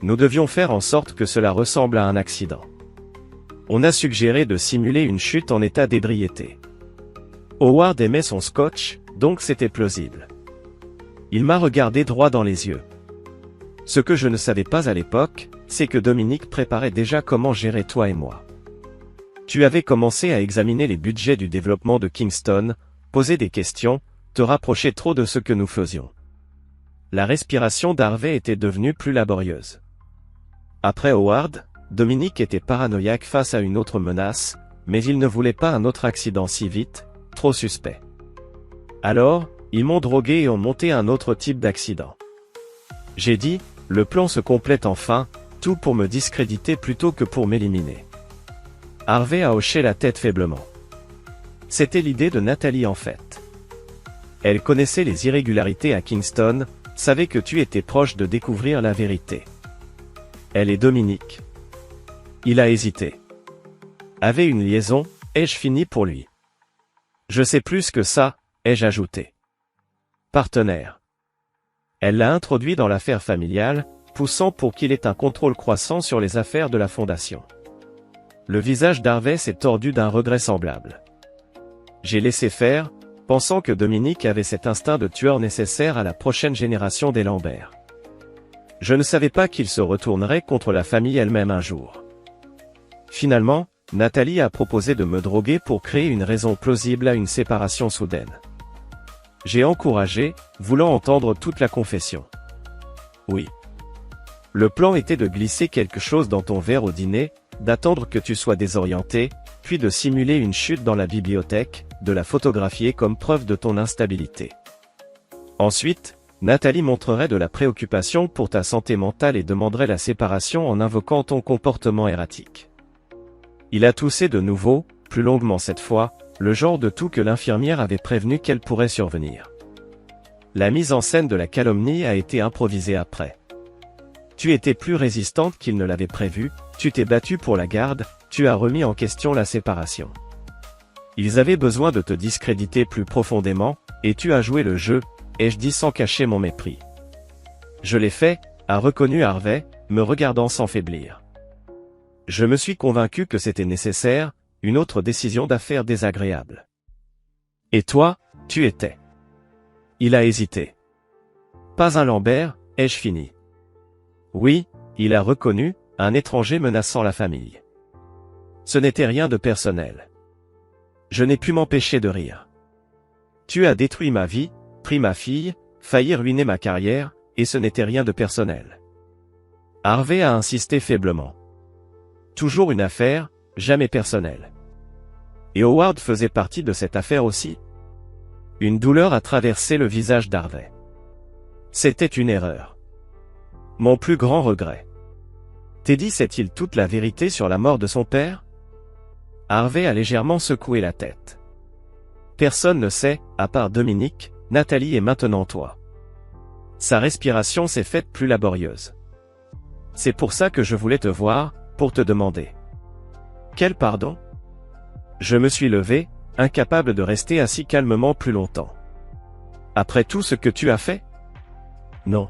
Nous devions faire en sorte que cela ressemble à un accident. On a suggéré de simuler une chute en état d'ébriété. Howard aimait son scotch, donc c'était plausible. Il m'a regardé droit dans les yeux. Ce que je ne savais pas à l'époque, c'est que Dominique préparait déjà comment gérer toi et moi. Tu avais commencé à examiner les budgets du développement de Kingston, poser des questions, te rapprocher trop de ce que nous faisions. La respiration d'Harvey était devenue plus laborieuse. Après Howard, Dominique était paranoïaque face à une autre menace, mais il ne voulait pas un autre accident si vite, trop suspect. Alors, ils m'ont drogué et ont monté un autre type d'accident. J'ai dit, le plan se complète enfin, tout pour me discréditer plutôt que pour m'éliminer. Harvey a hoché la tête faiblement. C'était l'idée de Nathalie en fait. Elle connaissait les irrégularités à Kingston, savait que tu étais proche de découvrir la vérité. Elle et Dominique. Il a hésité. Avait une liaison, ai-je fini pour lui. Je sais plus que ça, ai-je ajouté. Partenaire. Elle l'a introduit dans l'affaire familiale, poussant pour qu'il ait un contrôle croissant sur les affaires de la fondation. Le visage d'Harvey s'est tordu d'un regret semblable. J'ai laissé faire, pensant que Dominique avait cet instinct de tueur nécessaire à la prochaine génération des Lambert. Je ne savais pas qu'il se retournerait contre la famille elle-même un jour. Finalement, Nathalie a proposé de me droguer pour créer une raison plausible à une séparation soudaine. J'ai encouragé, voulant entendre toute la confession. Oui. Le plan était de glisser quelque chose dans ton verre au dîner, d'attendre que tu sois désorienté, puis de simuler une chute dans la bibliothèque, de la photographier comme preuve de ton instabilité. Ensuite, Nathalie montrerait de la préoccupation pour ta santé mentale et demanderait la séparation en invoquant ton comportement erratique. Il a toussé de nouveau, plus longuement cette fois, le genre de tout que l'infirmière avait prévenu qu'elle pourrait survenir. La mise en scène de la calomnie a été improvisée après. Tu étais plus résistante qu'il ne l'avait prévu, tu t'es battue pour la garde, tu as remis en question la séparation. Ils avaient besoin de te discréditer plus profondément, et tu as joué le jeu, ai-je dit sans cacher mon mépris. Je l'ai fait, a reconnu Harvey, me regardant s'enfaiblir. Je me suis convaincu que c'était nécessaire, une autre décision d'affaires désagréable. Et toi, tu étais. Il a hésité. Pas un Lambert, ai-je fini. Oui, il a reconnu, un étranger menaçant la famille. Ce n'était rien de personnel. Je n'ai pu m'empêcher de rire. Tu as détruit ma vie, pris ma fille, failli ruiner ma carrière, et ce n'était rien de personnel. Harvey a insisté faiblement. Toujours une affaire, jamais personnelle. Et Howard faisait partie de cette affaire aussi. Une douleur a traversé le visage d'Harvey. C'était une erreur. Mon plus grand regret. Teddy sait-il toute la vérité sur la mort de son père? Harvey a légèrement secoué la tête. Personne ne sait, à part Dominique, Nathalie et maintenant toi. Sa respiration s'est faite plus laborieuse. C'est pour ça que je voulais te voir, pour te demander. Quel pardon? Je me suis levé, incapable de rester assis calmement plus longtemps. Après tout ce que tu as fait? Non.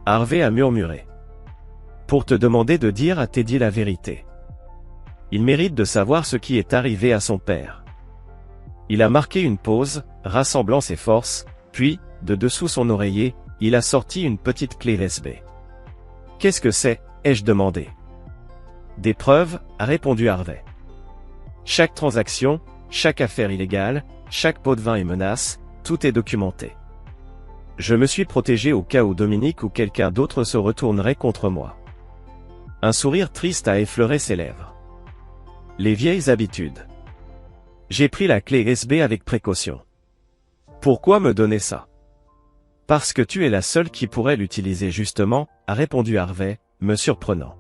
Harvey a murmuré. Pour te demander de dire à Teddy la vérité. Il mérite de savoir ce qui est arrivé à son père. Il a marqué une pause, rassemblant ses forces, puis, de dessous son oreiller, il a sorti une petite clé USB. « Qu'est-ce que c'est ?» ai-je demandé. « Des preuves » a répondu Harvey. « Chaque transaction, chaque affaire illégale, chaque pot de vin et menace, tout est documenté. Je me suis protégé au cas où Dominique ou quelqu'un d'autre se retournerait contre moi. » Un sourire triste a effleuré ses lèvres. Les vieilles habitudes. J'ai pris la clé USB avec précaution. Pourquoi me donner ça? Parce que tu es la seule qui pourrait l'utiliser justement, a répondu Harvey, me surprenant.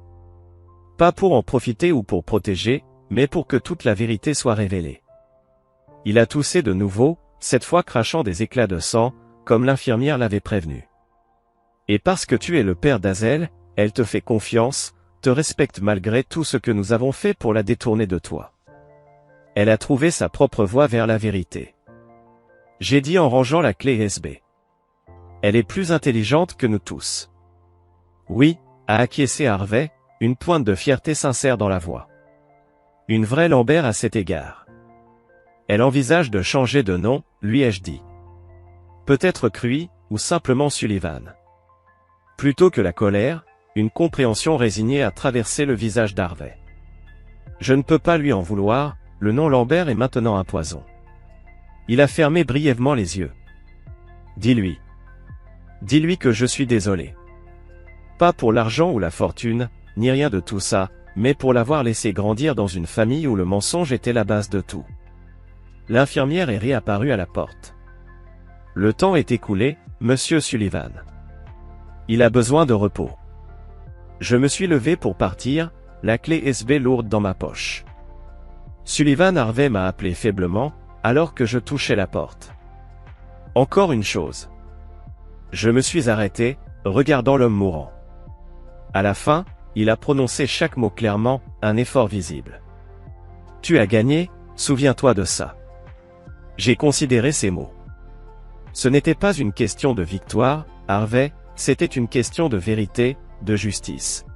Pas pour en profiter ou pour protéger, mais pour que toute la vérité soit révélée. Il a toussé de nouveau, cette fois crachant des éclats de sang, comme l'infirmière l'avait prévenu. Et parce que tu es le père d'Hazel, elle te fait confiance, te respecte malgré tout ce que nous avons fait pour la détourner de toi. Elle a trouvé sa propre voie vers la vérité. J'ai dit en rangeant la clé USB. Elle est plus intelligente que nous tous. Oui, a acquiescé Harvey, une pointe de fierté sincère dans la voix. Une vraie Lambert à cet égard. Elle envisage de changer de nom, lui ai-je dit. Peut-être Cruy, ou simplement Sullivan. Plutôt que la colère, une compréhension résignée a traversé le visage d'Harvey. Je ne peux pas lui en vouloir, le nom Lambert est maintenant un poison. Il a fermé brièvement les yeux. Dis-lui. Dis-lui que je suis désolé. Pas pour l'argent ou la fortune, ni rien de tout ça, mais pour l'avoir laissé grandir dans une famille où le mensonge était la base de tout. L'infirmière est réapparue à la porte. Le temps est écoulé, monsieur Sullivan. Il a besoin de repos. Je me suis levé pour partir, la clé USB lourde dans ma poche. Sullivan Harvey m'a appelé faiblement, alors que je touchais la porte. Encore une chose. Je me suis arrêté, regardant l'homme mourant. À la fin, il a prononcé chaque mot clairement, un effort visible. Tu as gagné, souviens-toi de ça. J'ai considéré ces mots. Ce n'était pas une question de victoire, Harvey, c'était une question de vérité, de justice.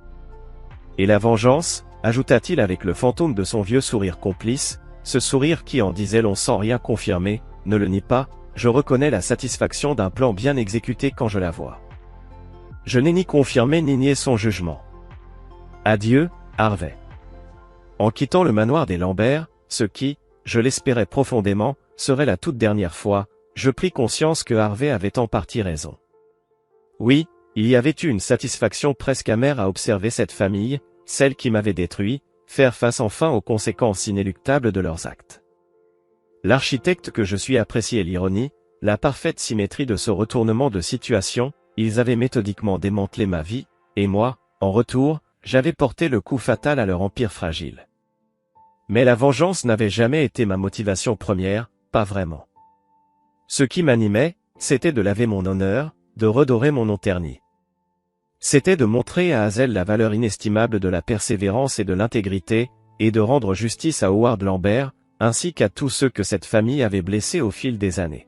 Et la vengeance, ajouta-t-il avec le fantôme de son vieux sourire complice, ce sourire qui en disait long sans rien confirmer, ne le nie pas, je reconnais la satisfaction d'un plan bien exécuté quand je la vois. Je n'ai ni confirmé ni nié son jugement. Adieu, Harvey. En quittant le manoir des Lambert, ce qui, je l'espérais profondément, serait la toute dernière fois, je pris conscience que Harvey avait en partie raison. Oui, il y avait eu une satisfaction presque amère à observer cette famille, celle qui m'avait détruit, faire face enfin aux conséquences inéluctables de leurs actes. L'architecte que je suis appréciait l'ironie, la parfaite symétrie de ce retournement de situation, ils avaient méthodiquement démantelé ma vie, et moi, en retour, j'avais porté le coup fatal à leur empire fragile. Mais la vengeance n'avait jamais été ma motivation première, pas vraiment. Ce qui m'animait, c'était de laver mon honneur, de redorer mon nom terni. C'était de montrer à Hazel la valeur inestimable de la persévérance et de l'intégrité, et de rendre justice à Howard Lambert, ainsi qu'à tous ceux que cette famille avait blessés au fil des années.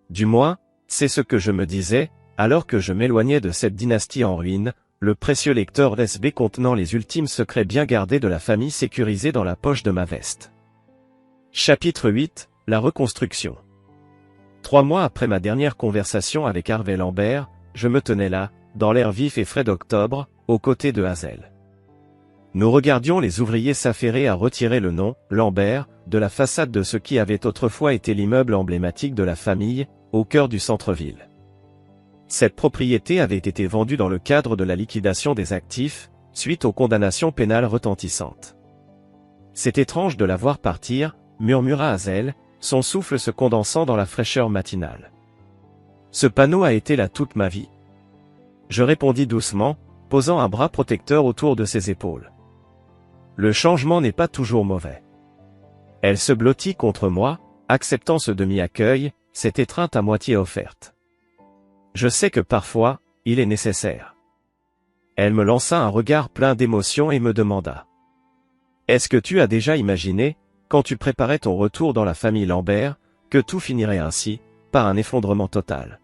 Du moins, c'est ce que je me disais, alors que je m'éloignais de cette dynastie en ruine, le précieux lecteur USB contenant les ultimes secrets bien gardés de la famille sécurisés dans la poche de ma veste. Chapitre 8, la reconstruction. 3 mois après ma dernière conversation avec Harvey Lambert, je me tenais là, dans l'air vif et frais d'octobre, aux côtés de Hazel. Nous regardions les ouvriers s'affairer à retirer le nom, Lambert, de la façade de ce qui avait autrefois été l'immeuble emblématique de la famille, au cœur du centre-ville. Cette propriété avait été vendue dans le cadre de la liquidation des actifs, suite aux condamnations pénales retentissantes. C'est étrange de la voir partir, murmura Hazel, son souffle se condensant dans la fraîcheur matinale. Ce panneau a été là toute ma vie. Je répondis doucement, posant un bras protecteur autour de ses épaules. Le changement n'est pas toujours mauvais. Elle se blottit contre moi, acceptant ce demi-accueil, cette étreinte à moitié offerte. Je sais que parfois, il est nécessaire. Elle me lança un regard plein d'émotion et me demanda. Est-ce que tu as déjà imaginé, quand tu préparais ton retour dans la famille Lambert, que tout finirait ainsi, par un effondrement total?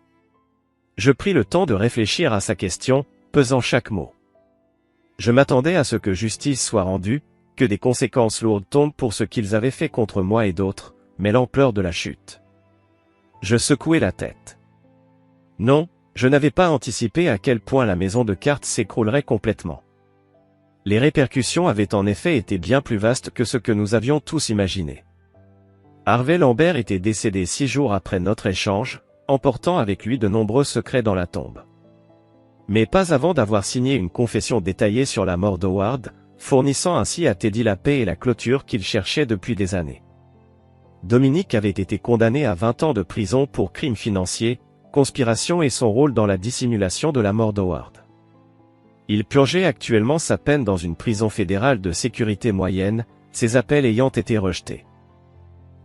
Je pris le temps de réfléchir à sa question, pesant chaque mot. Je m'attendais à ce que justice soit rendue, que des conséquences lourdes tombent pour ce qu'ils avaient fait contre moi et d'autres, mais l'ampleur de la chute. Je secouai la tête. Non, je n'avais pas anticipé à quel point la maison de cartes s'écroulerait complètement. Les répercussions avaient en effet été bien plus vastes que ce que nous avions tous imaginé. Harvey Lambert était décédé 6 jours après notre échange, emportant avec lui de nombreux secrets dans la tombe. Mais pas avant d'avoir signé une confession détaillée sur la mort d'Howard, fournissant ainsi à Teddy la paix et la clôture qu'il cherchait depuis des années. Dominique avait été condamné à 20 ans de prison pour crimes financiers, conspiration et son rôle dans la dissimulation de la mort d'Howard. Il purgeait actuellement sa peine dans une prison fédérale de sécurité moyenne, ses appels ayant été rejetés.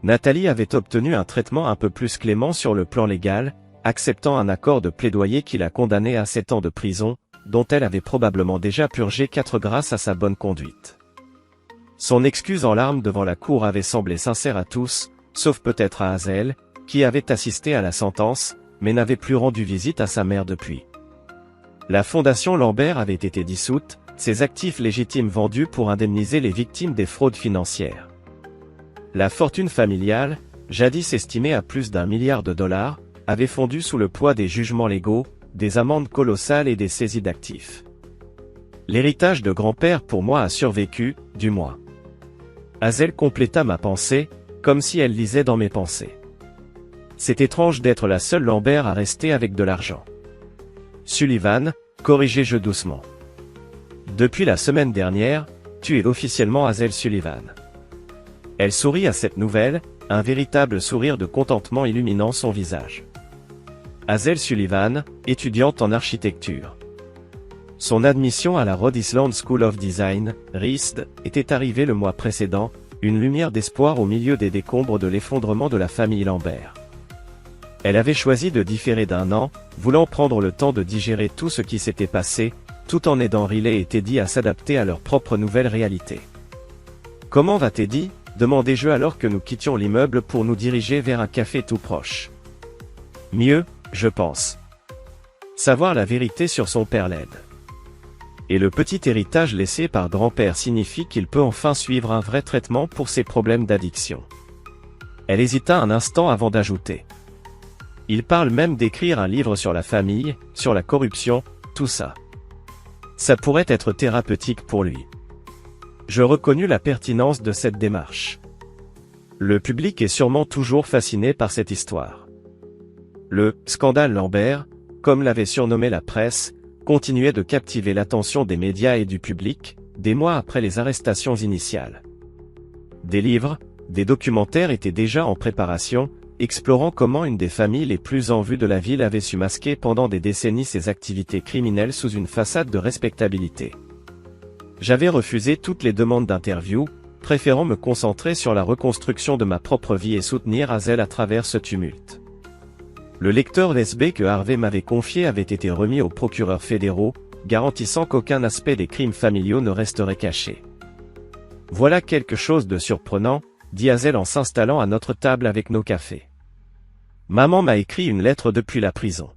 Nathalie avait obtenu un traitement un peu plus clément sur le plan légal, acceptant un accord de plaidoyer qui la condamnait à 7 ans de prison, dont elle avait probablement déjà purgé 4 grâce à sa bonne conduite. Son excuse en larmes devant la cour avait semblé sincère à tous, sauf peut-être à Hazel, qui avait assisté à la sentence, mais n'avait plus rendu visite à sa mère depuis. La fondation Lambert avait été dissoute, ses actifs légitimes vendus pour indemniser les victimes des fraudes financières. La fortune familiale, jadis estimée à plus d'1 milliard de dollars, avait fondu sous le poids des jugements légaux, des amendes colossales et des saisies d'actifs. L'héritage de grand-père pour moi a survécu, du moins. Hazel compléta ma pensée, comme si elle lisait dans mes pensées. C'est étrange d'être la seule Lambert à rester avec de l'argent. Sullivan, corrigez-je doucement. Depuis la semaine dernière, tu es officiellement Hazel Sullivan. Elle sourit à cette nouvelle, un véritable sourire de contentement illuminant son visage. Hazel Sullivan, étudiante en architecture. Son admission à la Rhode Island School of Design, RISD, était arrivée le mois précédent, une lumière d'espoir au milieu des décombres de l'effondrement de la famille Lambert. Elle avait choisi de différer d'1 an, voulant prendre le temps de digérer tout ce qui s'était passé, tout en aidant Riley et Teddy à s'adapter à leur propre nouvelle réalité. « Comment va Teddy ?» demandai-je alors que nous quittions l'immeuble pour nous diriger vers un café tout proche. « Mieux, je pense. Savoir la vérité sur son père l'aide. Et le petit héritage laissé par grand-père signifie qu'il peut enfin suivre un vrai traitement pour ses problèmes d'addiction. » Elle hésita un instant avant d'ajouter. Il parle même d'écrire un livre sur la famille, sur la corruption, tout ça. Ça pourrait être thérapeutique pour lui. Je reconnus la pertinence de cette démarche. Le public est sûrement toujours fasciné par cette histoire. Le « scandale Lambert », comme l'avait surnommé la presse, continuait de captiver l'attention des médias et du public, des mois après les arrestations initiales. Des livres, des documentaires étaient déjà en préparation, explorant comment une des familles les plus en vue de la ville avait su masquer pendant des décennies ses activités criminelles sous une façade de respectabilité. J'avais refusé toutes les demandes d'interview, préférant me concentrer sur la reconstruction de ma propre vie et soutenir Hazel à travers ce tumulte. Le lecteur lesbé que Harvey m'avait confié avait été remis aux procureurs fédéraux, garantissant qu'aucun aspect des crimes familiaux ne resterait caché. « Voilà quelque chose de surprenant », dit Hazel en s'installant à notre table avec nos cafés. « Maman m'a écrit une lettre depuis la prison.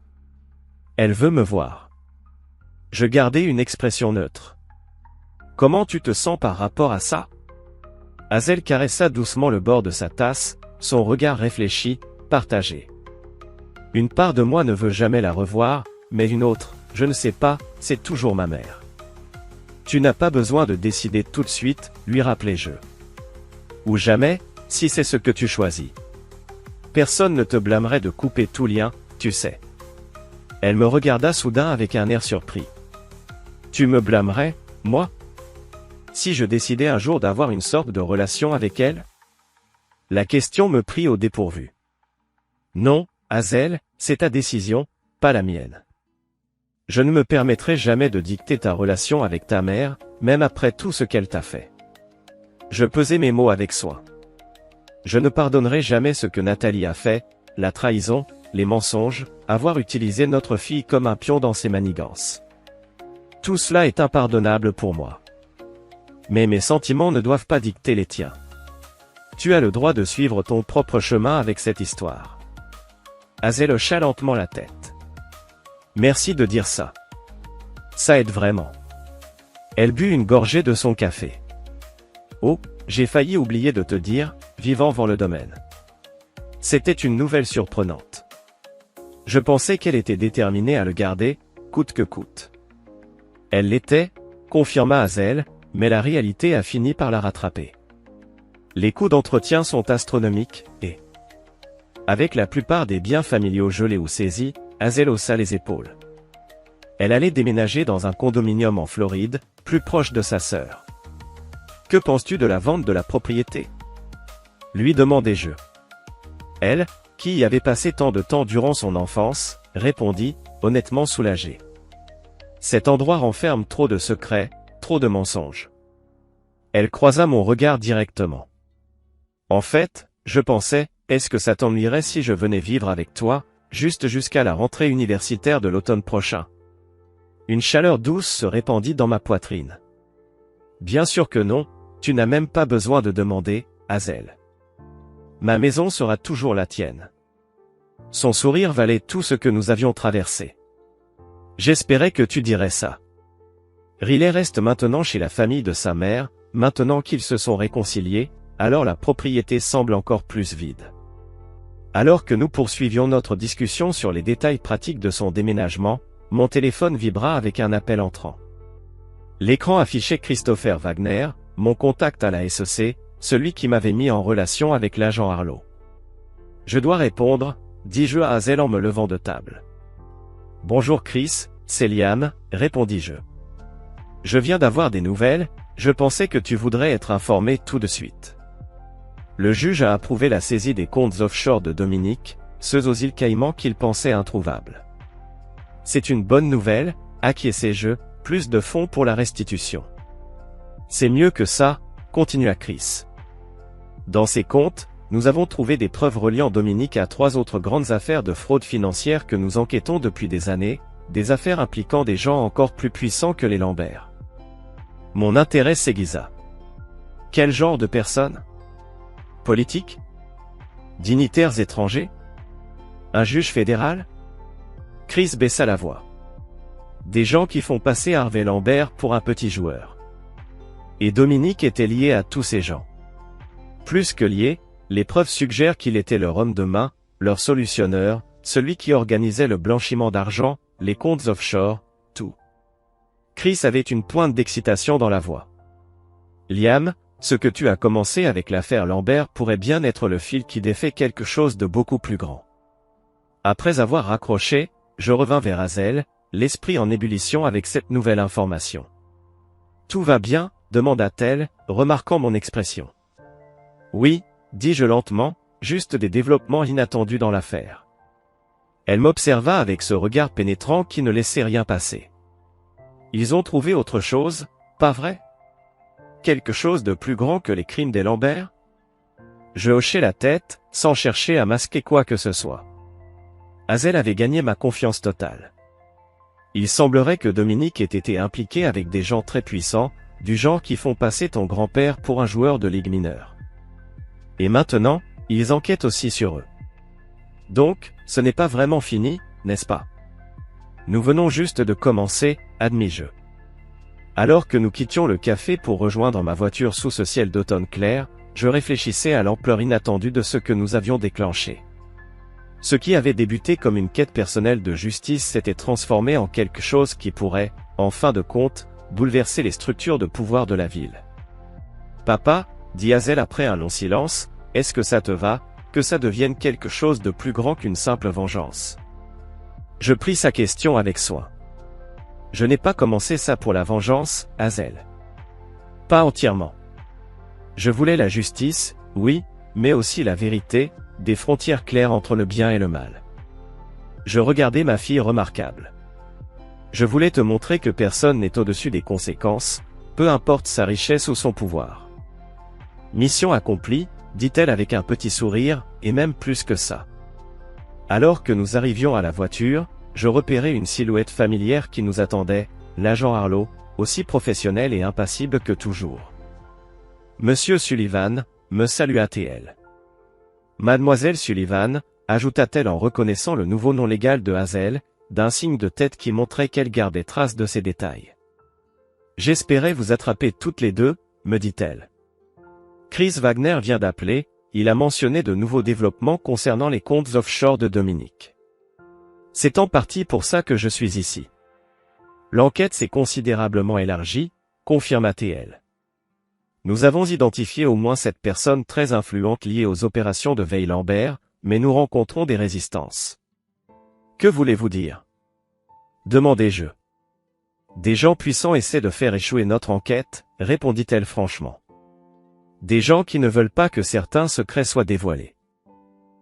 Elle veut me voir. » Je gardai une expression neutre. « Comment tu te sens par rapport à ça ?» Hazel caressa doucement le bord de sa tasse, son regard réfléchi, partagé. « Une part de moi ne veut jamais la revoir, mais une autre, je ne sais pas, c'est toujours ma mère. » « Tu n'as pas besoin de décider tout de suite, lui rappelai-je. Ou jamais, si c'est ce que tu choisis. Personne ne te blâmerait de couper tout lien, tu sais. Elle me regarda soudain avec un air surpris. Tu me blâmerais, moi? Si je décidais un jour d'avoir une sorte de relation avec elle? La question me prit au dépourvu. Non, Hazel, c'est ta décision, pas la mienne. Je ne me permettrai jamais de dicter ta relation avec ta mère, même après tout ce qu'elle t'a fait. Je pesai mes mots avec soin. Je ne pardonnerai jamais ce que Nathalie a fait, la trahison, les mensonges, avoir utilisé notre fille comme un pion dans ses manigances. Tout cela est impardonnable pour moi. Mais mes sentiments ne doivent pas dicter les tiens. Tu as le droit de suivre ton propre chemin avec cette histoire. Hazel hocha lentement la tête. Merci de dire ça. Ça aide vraiment. Elle but une gorgée de son café. Oh, j'ai failli oublier de te dire, Vivant vend le domaine. C'était une nouvelle surprenante. Je pensais qu'elle était déterminée à le garder, coûte que coûte. Elle l'était, confirma Hazel, mais la réalité a fini par la rattraper. Les coûts d'entretien sont astronomiques, et avec la plupart des biens familiaux gelés ou saisis, Hazel haussa les épaules. Elle allait déménager dans un condominium en Floride, plus proche de sa sœur. Que penses-tu de la vente de la propriété? Lui demandai-je. Elle, qui y avait passé tant de temps durant son enfance, répondit, honnêtement soulagée. Cet endroit renferme trop de secrets, trop de mensonges. Elle croisa mon regard directement. En fait, je pensais, est-ce que ça t'ennuierait si je venais vivre avec toi, juste jusqu'à la rentrée universitaire de l'automne prochain? Une chaleur douce se répandit dans ma poitrine. Bien sûr que non, tu n'as même pas besoin de demander, Hazel. Ma maison sera toujours la tienne. Son sourire valait tout ce que nous avions traversé. J'espérais que tu dirais ça. Riley reste maintenant chez la famille de sa mère, maintenant qu'ils se sont réconciliés, alors la propriété semble encore plus vide. Alors que nous poursuivions notre discussion sur les détails pratiques de son déménagement, mon téléphone vibra avec un appel entrant. L'écran affichait Christopher Wagner, mon contact à la SEC, celui qui m'avait mis en relation avec l'agent Harlow. Je dois répondre, dis-je à Hazel en me levant de table. Bonjour Chris, c'est Liam, répondis-je. Je viens d'avoir des nouvelles, je pensais que tu voudrais être informé tout de suite. Le juge a approuvé la saisie des comptes offshore de Dominique, ceux aux îles Caïmans qu'il pensait introuvables. C'est une bonne nouvelle, acquiesçai-je, plus de fonds pour la restitution. C'est mieux que ça, continua Chris. Dans ces comptes, nous avons trouvé des preuves reliant Dominique à 3 autres grandes affaires de fraude financière que nous enquêtons depuis des années, des affaires impliquant des gens encore plus puissants que les Lambert. Mon intérêt s'aiguisa. Quel genre de personnes? Politiques? Dignitaires étrangers? Un juge fédéral? Chris baissa la voix. Des gens qui font passer Harvey Lambert pour un petit joueur. Et Dominique était lié à tous ces gens. Plus que lié, les preuves suggèrent qu'il était leur homme de main, leur solutionneur, celui qui organisait le blanchiment d'argent, les comptes offshore, tout. Chris avait une pointe d'excitation dans la voix. Liam, ce que tu as commencé avec l'affaire Lambert pourrait bien être le fil qui défait quelque chose de beaucoup plus grand. Après avoir raccroché, je revins vers Hazel, l'esprit en ébullition avec cette nouvelle information. Tout va bien? Demanda-t-elle, remarquant mon expression. Oui, dis-je lentement, juste des développements inattendus dans l'affaire. Elle m'observa avec ce regard pénétrant qui ne laissait rien passer. Ils ont trouvé autre chose, pas vrai? Quelque chose de plus grand que les crimes des Lambert? Je hochai la tête, sans chercher à masquer quoi que ce soit. Hazel avait gagné ma confiance totale. Il semblerait que Dominique ait été impliqué avec des gens très puissants, du genre qui font passer ton grand-père pour un joueur de ligue mineure. Et maintenant, ils enquêtent aussi sur eux. Donc, ce n'est pas vraiment fini, n'est-ce pas? Nous venons juste de commencer, admis-je. Alors que nous quittions le café pour rejoindre ma voiture sous ce ciel d'automne clair, je réfléchissais à l'ampleur inattendue de ce que nous avions déclenché. Ce qui avait débuté comme une quête personnelle de justice s'était transformé en quelque chose qui pourrait, en fin de compte, bouleverser les structures de pouvoir de la ville. « Papa, » dit Hazel après un long silence, « est-ce que ça te va, que ça devienne quelque chose de plus grand qu'une simple vengeance ?» Je pris sa question avec soin. « Je n'ai pas commencé ça pour la vengeance, Hazel. Pas entièrement. Je voulais la justice, oui, mais aussi la vérité, des frontières claires entre le bien et le mal. Je regardais ma fille remarquable. Je voulais te montrer que personne n'est au-dessus des conséquences, peu importe sa richesse ou son pouvoir. Mission accomplie, dit-elle avec un petit sourire, et même plus que ça. Alors que nous arrivions à la voiture, je repérai une silhouette familière qui nous attendait, l'agent Harlow, aussi professionnel et impassible que toujours. Monsieur Sullivan, me salua-t-elle. Mademoiselle Sullivan, ajouta-t-elle en reconnaissant le nouveau nom légal de Hazel, d'un signe de tête qui montrait qu'elle gardait trace de ces détails. J'espérais vous attraper toutes les deux, me dit-elle. Chris Wagner vient d'appeler, il a mentionné de nouveaux développements concernant les comptes offshore de Dominique. C'est en partie pour ça que je suis ici. L'enquête s'est considérablement élargie, confirma TL. Nous avons identifié au moins 7 personnes très influentes liées aux opérations de Veil-Lambert, mais nous rencontrons des résistances. Que voulez-vous dire? Demandai-je. Des gens puissants essaient de faire échouer notre enquête, répondit-elle franchement. Des gens qui ne veulent pas que certains secrets soient dévoilés.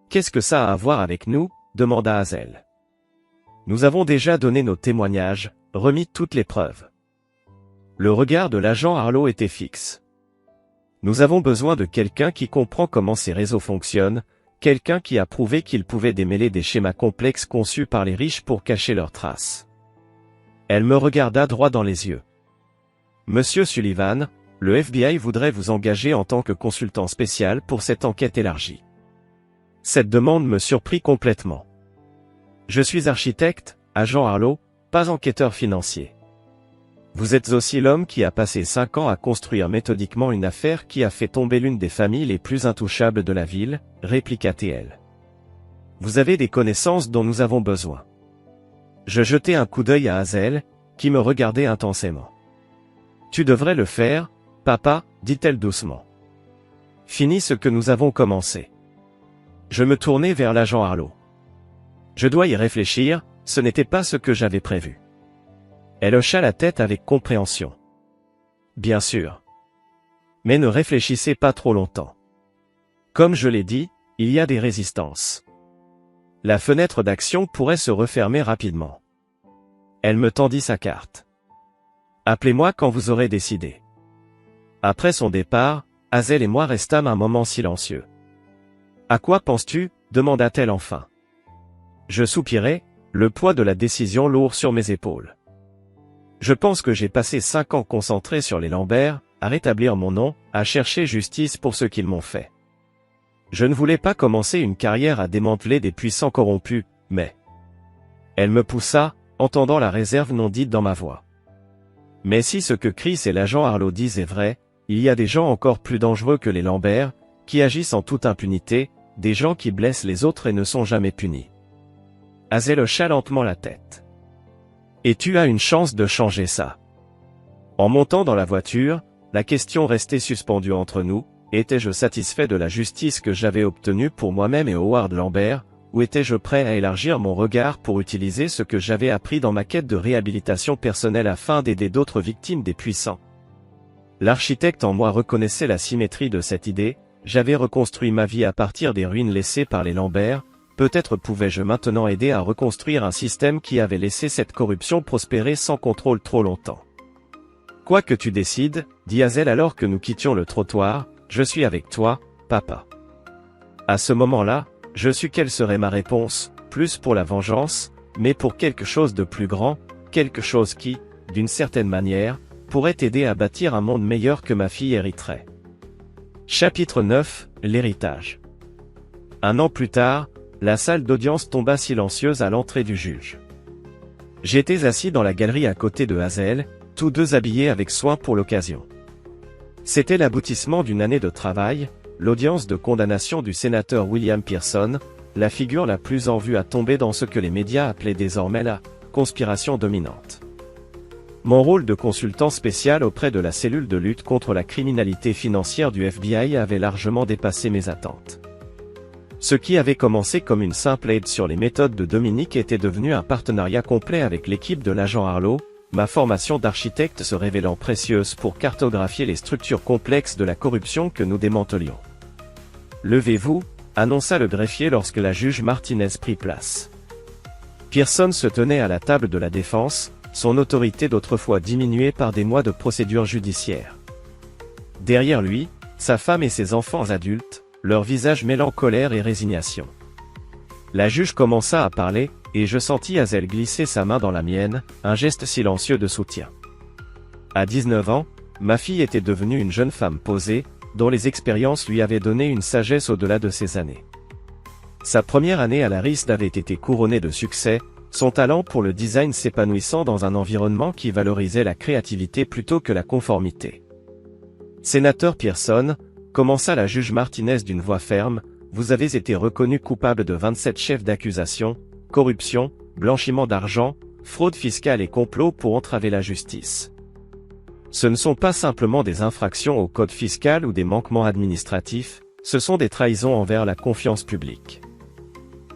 Qu'est-ce que ça a à voir avec nous? Demanda Hazel. Nous avons déjà donné nos témoignages, remis toutes les preuves. Le regard de l'agent Harlow était fixe. Nous avons besoin de quelqu'un qui comprend comment ces réseaux fonctionnent, quelqu'un qui a prouvé qu'il pouvait démêler des schémas complexes conçus par les riches pour cacher leurs traces. Elle me regarda droit dans les yeux. Monsieur Sullivan, le FBI voudrait vous engager en tant que consultant spécial pour cette enquête élargie. Cette demande me surprit complètement. Je suis architecte, agent Harlow, pas enquêteur financier. Vous êtes aussi l'homme qui a passé 5 ans à construire méthodiquement une affaire qui a fait tomber l'une des familles les plus intouchables de la ville, répliqua TL. Vous avez des connaissances dont nous avons besoin. Je jetai un coup d'œil à Hazel, qui me regardait intensément. Tu devrais le faire, papa, dit-elle doucement. Finis ce que nous avons commencé. Je me tournai vers l'agent Harlow. Je dois y réfléchir, ce n'était pas ce que j'avais prévu. Elle hocha la tête avec compréhension. Bien sûr. Mais ne réfléchissez pas trop longtemps. Comme je l'ai dit, il y a des résistances. La fenêtre d'action pourrait se refermer rapidement. Elle me tendit sa carte. Appelez-moi quand vous aurez décidé. Après son départ, Hazel et moi restâmes un moment silencieux. À quoi penses-tu? Demanda-t-elle enfin. Je soupirai, le poids de la décision lourd sur mes épaules. Je pense que j'ai passé 5 ans concentré sur les Lambert, à rétablir mon nom, à chercher justice pour ce qu'ils m'ont fait. Je ne voulais pas commencer une carrière à démanteler des puissants corrompus, mais... Elle me poussa, entendant la réserve non dite dans ma voix. Mais si ce que Chris et l'agent Harlow disent est vrai, il y a des gens encore plus dangereux que les Lambert, qui agissent en toute impunité, des gens qui blessent les autres et ne sont jamais punis. Hazel hocha lentement la tête. Et tu as une chance de changer ça. En montant dans la voiture, la question restait suspendue entre nous, étais-je satisfait de la justice que j'avais obtenue pour moi-même et Howard Lambert, ou étais-je prêt à élargir mon regard pour utiliser ce que j'avais appris dans ma quête de réhabilitation personnelle afin d'aider d'autres victimes des puissants? L'architecte en moi reconnaissait la symétrie de cette idée, j'avais reconstruit ma vie à partir des ruines laissées par les Lambert, peut-être pouvais-je maintenant aider à reconstruire un système qui avait laissé cette corruption prospérer sans contrôle trop longtemps. Quoi que tu décides, dit Hazel alors que nous quittions le trottoir, je suis avec toi, papa. À ce moment-là, je sus quelle serait ma réponse, plus pour la vengeance, mais pour quelque chose de plus grand, quelque chose qui, d'une certaine manière, pourrait t'aider à bâtir un monde meilleur que ma fille hériterait. Chapitre 9, l'héritage. 1 an plus tard, la salle d'audience tomba silencieuse à l'entrée du juge. J'étais assis dans la galerie à côté de Hazel, tous deux habillés avec soin pour l'occasion. C'était l'aboutissement d'une année de travail, l'audience de condamnation du sénateur William Pearson, la figure la plus en vue à tomber dans ce que les médias appelaient désormais la conspiration dominante. Mon rôle de consultant spécial auprès de la cellule de lutte contre la criminalité financière du FBI avait largement dépassé mes attentes. Ce qui avait commencé comme une simple aide sur les méthodes de Dominique était devenu un partenariat complet avec l'équipe de l'agent Harlow, ma formation d'architecte se révélant précieuse pour cartographier les structures complexes de la corruption que nous démantelions. Levez-vous, annonça le greffier lorsque la juge Martinez prit place. Pearson se tenait à la table de la défense, son autorité d'autrefois diminuée par des mois de procédure judiciaire. Derrière lui, sa femme et ses enfants adultes, leurs visages mêlant colère et résignation. La juge commença à parler, et je sentis Hazel glisser sa main dans la mienne, un geste silencieux de soutien. À 19 ans, ma fille était devenue une jeune femme posée, dont les expériences lui avaient donné une sagesse au-delà de ses années. Sa première année à la RISD avait été couronnée de succès, son talent pour le design s'épanouissant dans un environnement qui valorisait la créativité plutôt que la conformité. Sénateur Pearson, commença la juge Martinez d'une voix ferme, vous avez été reconnu coupable de 27 chefs d'accusation, corruption, blanchiment d'argent, fraude fiscale et complot pour entraver la justice. Ce ne sont pas simplement des infractions au code fiscal ou des manquements administratifs, ce sont des trahisons envers la confiance publique.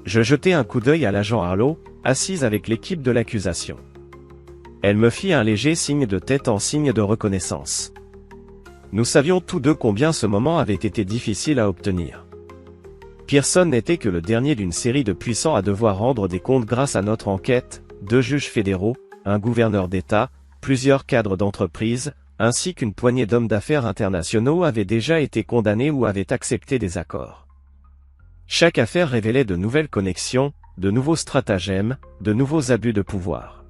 Je jetai un coup d'œil à l'agent Harlow, assise avec l'équipe de l'accusation. Elle me fit un léger signe de tête en signe de reconnaissance. Nous savions tous deux combien ce moment avait été difficile à obtenir. Pearson n'était que le dernier d'une série de puissants à devoir rendre des comptes grâce à notre enquête, 2 juges fédéraux, un gouverneur d'État, plusieurs cadres d'entreprise, ainsi qu'une poignée d'hommes d'affaires internationaux avaient déjà été condamnés ou avaient accepté des accords. Chaque affaire révélait de nouvelles connexions, de nouveaux stratagèmes, de nouveaux abus de pouvoir.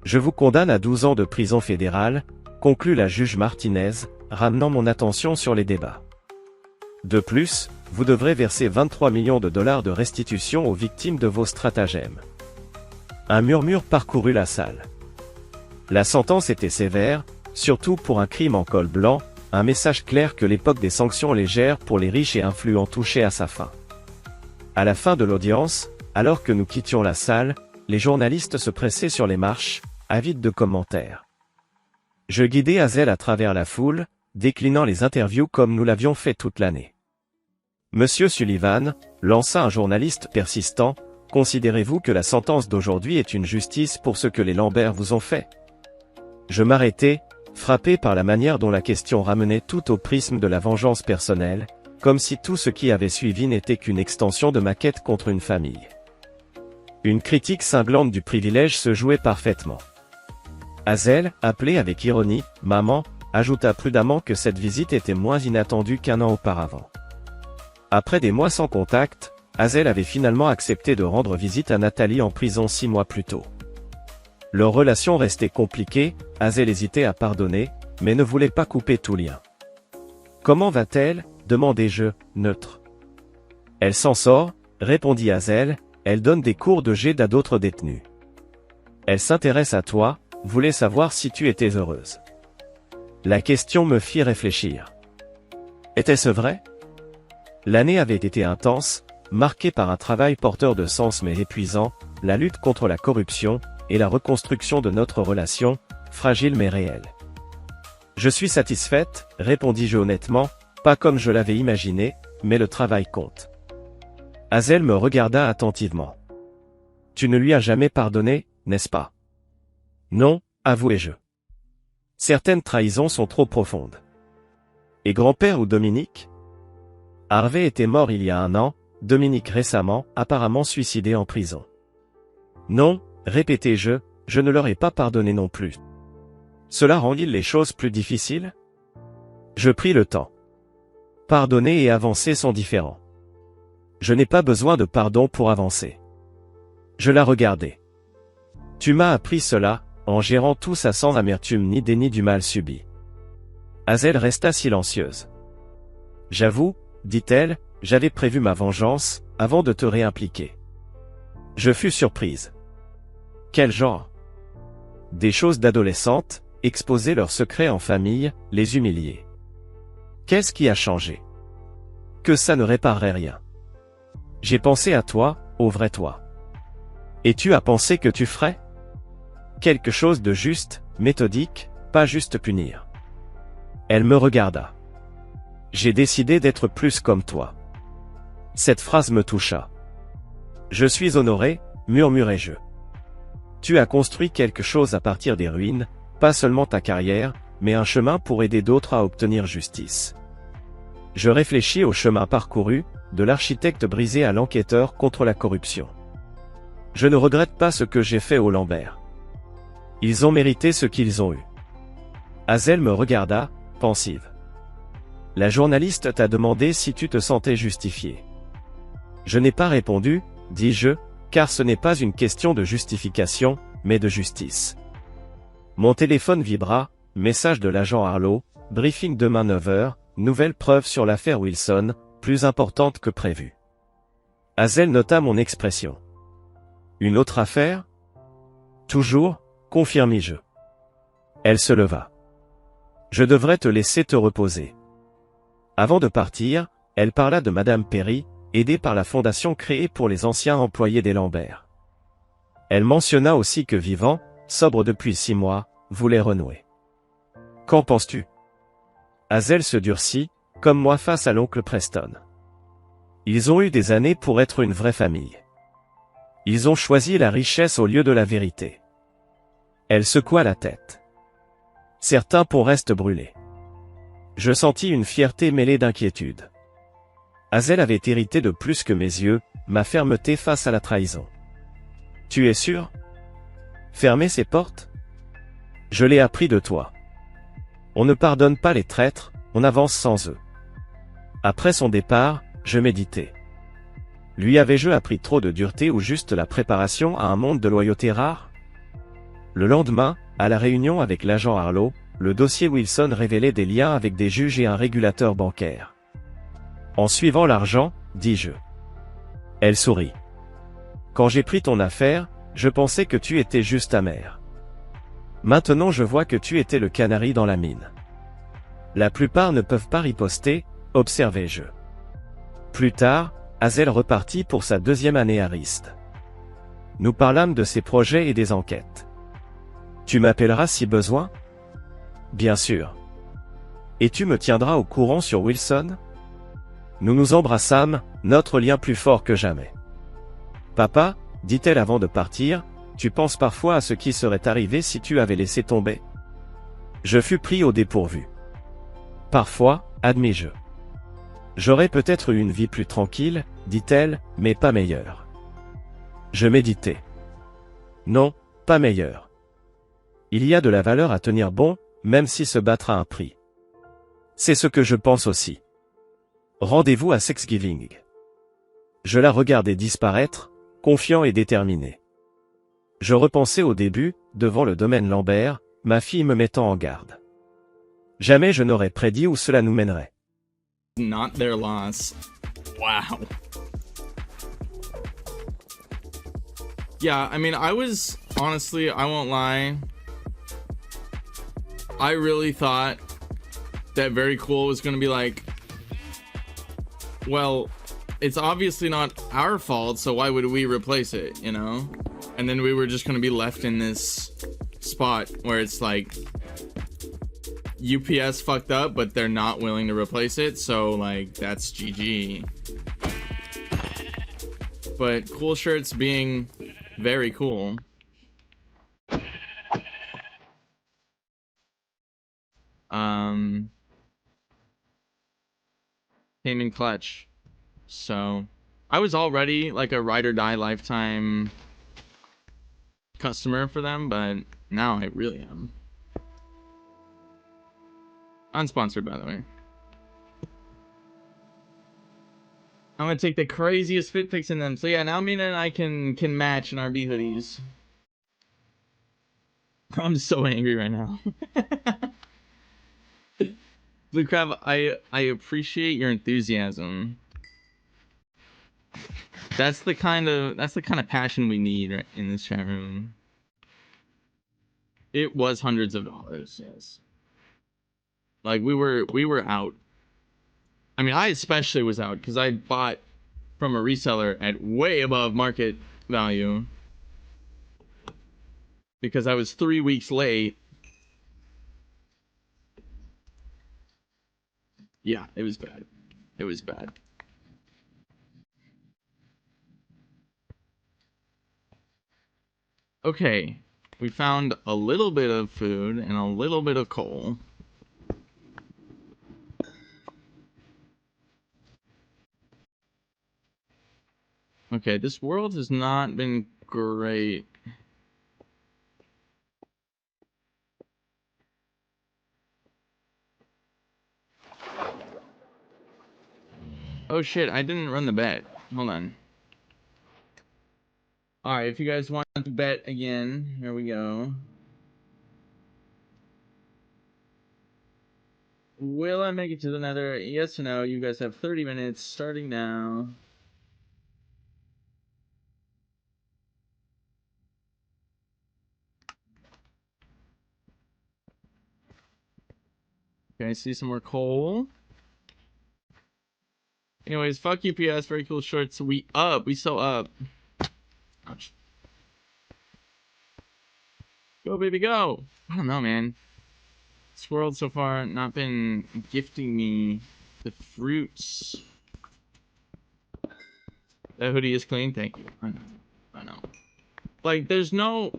Je vous condamne à 12 ans de prison fédérale, conclut la juge Martinez, ramenant mon attention sur les débats. De plus, vous devrez verser 23 millions de dollars de restitution aux victimes de vos stratagèmes. Un murmure parcourut la salle. La sentence était sévère, surtout pour un crime en col blanc, un message clair que l'époque des sanctions légères pour les riches et influents touchait à sa fin. À la fin de l'audience, alors que nous quittions la salle, les journalistes se pressaient sur les marches, avides de commentaires. Je guidai Hazel à travers la foule, déclinant les interviews comme nous l'avions fait toute l'année. Monsieur Sullivan, lança un journaliste persistant, considérez-vous que la sentence d'aujourd'hui est une justice pour ce que les Lambert vous ont fait? Je m'arrêtai, frappé par la manière dont la question ramenait tout au prisme de la vengeance personnelle, comme si tout ce qui avait suivi n'était qu'une extension de ma quête contre une famille. Une critique cinglante du privilège se jouait parfaitement. Hazel, appelée avec ironie, « Maman », ajouta prudemment que cette visite était moins inattendue qu'1 an auparavant. Après des mois sans contact, Hazel avait finalement accepté de rendre visite à Nathalie en prison 6 mois plus tôt. Leur relation restait compliquée, Hazel hésitait à pardonner, mais ne voulait pas couper tout lien. « Comment va-t-elle » demandai-je, neutre. « Elle s'en sort » répondit Hazel, « elle donne des cours de jet à d'autres détenus. Elle s'intéresse à toi, voulait savoir si tu étais heureuse. » La question me fit réfléchir. Était-ce vrai? L'année avait été intense, marquée par un travail porteur de sens mais épuisant, la lutte contre la corruption, et la reconstruction de notre relation, fragile mais réelle. Je suis satisfaite, répondis-je honnêtement, pas comme je l'avais imaginé, mais le travail compte. Hazel me regarda attentivement. Tu ne lui as jamais pardonné, n'est-ce pas? Non, avouai-je. Certaines trahisons sont trop profondes. Et grand-père ou Dominique? Harvey était mort il y a 1 an, Dominique récemment, apparemment suicidé en prison. Non, répétai-je, je ne leur ai pas pardonné non plus. Cela rend-il les choses plus difficiles? Je pris le temps. Pardonner et avancer sont différents. Je n'ai pas besoin de pardon pour avancer. Je la regardai. Tu m'as appris cela, en gérant tout ça sans amertume ni déni du mal subi. Hazel resta silencieuse. J'avoue, dit-elle, j'avais prévu ma vengeance, avant de te réimpliquer. Je fus surprise. Quel genre? Des choses d'adolescentes, exposer leurs secrets en famille, les humilier. Qu'est-ce qui a changé? Que ça ne réparerait rien. J'ai pensé à toi, au vrai toi. Et tu as pensé que tu ferais? Quelque chose de juste, méthodique, pas juste punir. Elle me regarda. J'ai décidé d'être plus comme toi. Cette phrase me toucha. Je suis honoré, murmurai-je. Tu as construit quelque chose à partir des ruines, pas seulement ta carrière, mais un chemin pour aider d'autres à obtenir justice. Je réfléchis au chemin parcouru, de l'architecte brisé à l'enquêteur contre la corruption. Je ne regrette pas ce que j'ai fait aux Lambert. Ils ont mérité ce qu'ils ont eu. Hazel me regarda, pensive. La journaliste t'a demandé si tu te sentais justifié. Je n'ai pas répondu, dis-je, car ce n'est pas une question de justification, mais de justice. Mon téléphone vibra, message de l'agent Harlow, briefing demain 9h, nouvelle preuve sur l'affaire Wilson, plus importante que prévu. Hazel nota mon expression. Une autre affaire? Toujours, confirmis-je. Elle se leva. Je devrais te laisser te reposer. Avant de partir, elle parla de Madame Perry, aidée par la fondation créée pour les anciens employés des Lambert. Elle mentionna aussi que Vivant, sobre depuis 6 mois, voulait renouer. Qu'en penses-tu? Hazel se durcit, comme moi face à l'oncle Preston. Ils ont eu des années pour être une vraie famille. Ils ont choisi la richesse au lieu de la vérité. Elle secoua la tête. Certains ponts restent brûlés. Je sentis une fierté mêlée d'inquiétude. Hazel avait hérité de plus que mes yeux, ma fermeté face à la trahison. Tu es sûr? Fermer ses portes? Je l'ai appris de toi. On ne pardonne pas les traîtres, on avance sans eux. Après son départ, je méditais. Lui avais-je appris trop de dureté ou juste la préparation à un monde de loyauté rare? Le lendemain, à la réunion avec l'agent Harlow, le dossier Wilson révélait des liens avec des juges et un régulateur bancaire. En suivant l'argent, dis-je. Elle sourit. Quand j'ai pris ton affaire, je pensais que tu étais juste amer. Maintenant je vois que tu étais le canari dans la mine. La plupart ne peuvent pas riposter, observai-je. Plus tard, Hazel repartit pour sa 2e année à Rist. Nous parlâmes de ses projets et des enquêtes. Tu m'appelleras si besoin? Bien sûr. Et tu me tiendras au courant sur Wilson? Nous nous embrassâmes, notre lien plus fort que jamais. Papa, dit-elle avant de partir, tu penses parfois à ce qui serait arrivé si tu avais laissé tomber? Je fus pris au dépourvu. Parfois, admis-je. J'aurais peut-être eu une vie plus tranquille, dit-elle, mais pas meilleure. Je méditais. Non, pas meilleure. Il y a de la valeur à tenir bon, même si se battre a un prix. C'est ce que je pense aussi. Rendez-vous à Thanksgiving. Je la regardais disparaître, confiant et déterminé. Je repensais au début, devant le domaine Lambert, ma fille me mettant en garde. Jamais je n'aurais prédit où cela nous mènerait. Not their loss. Wow. Yeah, I mean, honestly, I won't lie. I really thought that Very Cool was going to be like, well, it's obviously not our fault, so why would we replace it, you know? And then we were just going to be left in this spot where it's like, UPS fucked up, but they're not willing to replace it, so like, that's GG. But Cool Shirts being very cool. Came in clutch. So I was already like a ride or die lifetime customer for them, but now I really am. Unsponsored, by the way. I'm gonna take the craziest fit pics in them. So yeah, now Mina and I can match in RB hoodies. I'm so angry right now. Blue Crab, I appreciate your enthusiasm. That's the kind of passion we need right in this chat room. It was hundreds of dollars, yes. Like we were out. I mean, I especially was out because I bought from a reseller at way above market value because I was 3 weeks late. Yeah, it was bad. It was bad. Okay, we found a little bit of food and a little bit of coal. Okay, this world has not been great. Oh shit, I didn't run the bet. Hold on. Alright, if you guys want to bet again, here we go. Will I make it to the nether? Yes or no? You guys have 30 minutes starting now. Okay, I see some more coal. Anyways, fuck UPS. Very cool shorts. We so up. Ouch. Go, baby, go. I don't know, man. This world so far not been gifting me the fruits. That hoodie is clean. Thank you. I know. Like, there's no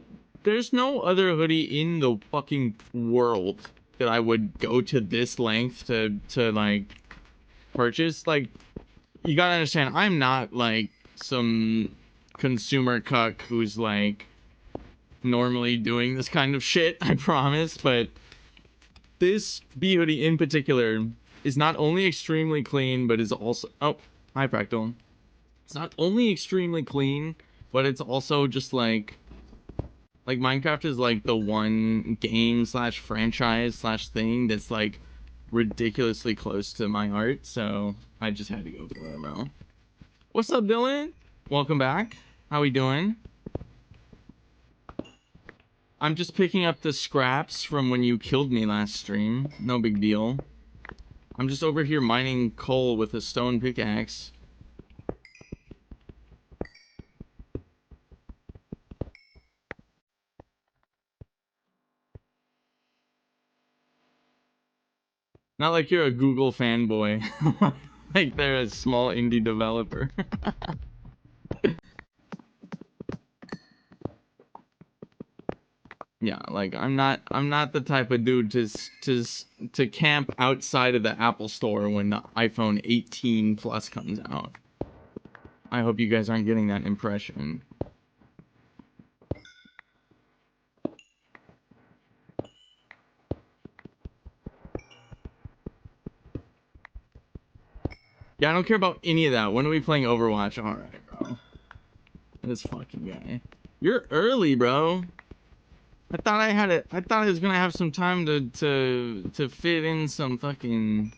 other hoodie in the fucking world that I would go to this length to like purchase. Like, you gotta understand, I'm not like some consumer cuck who's like normally doing this kind of shit, I promise, but this bee hoodie in particular is not only extremely clean, but is also... Oh, hi, Fractal. It's not only extremely clean, but it's also just like Minecraft is like the one game slash franchise slash thing that's like ridiculously close to my heart, so I just had to go for it, bro. What's up, Dylan? Welcome back. How we doing? I'm just picking up the scraps from when you killed me last stream. No big deal. I'm just over here mining coal with a stone pickaxe. Not like you're a Google fanboy. Like they're a small indie developer. Yeah, like I'm not the type of dude to camp outside of the Apple Store when the iPhone 18 Plus comes out. I hope you guys aren't getting that impression. Yeah, I don't care about any of that. When are we playing Overwatch? Alright, bro. This fucking guy. You're early, bro. I thought I was gonna have some time to fit in some fucking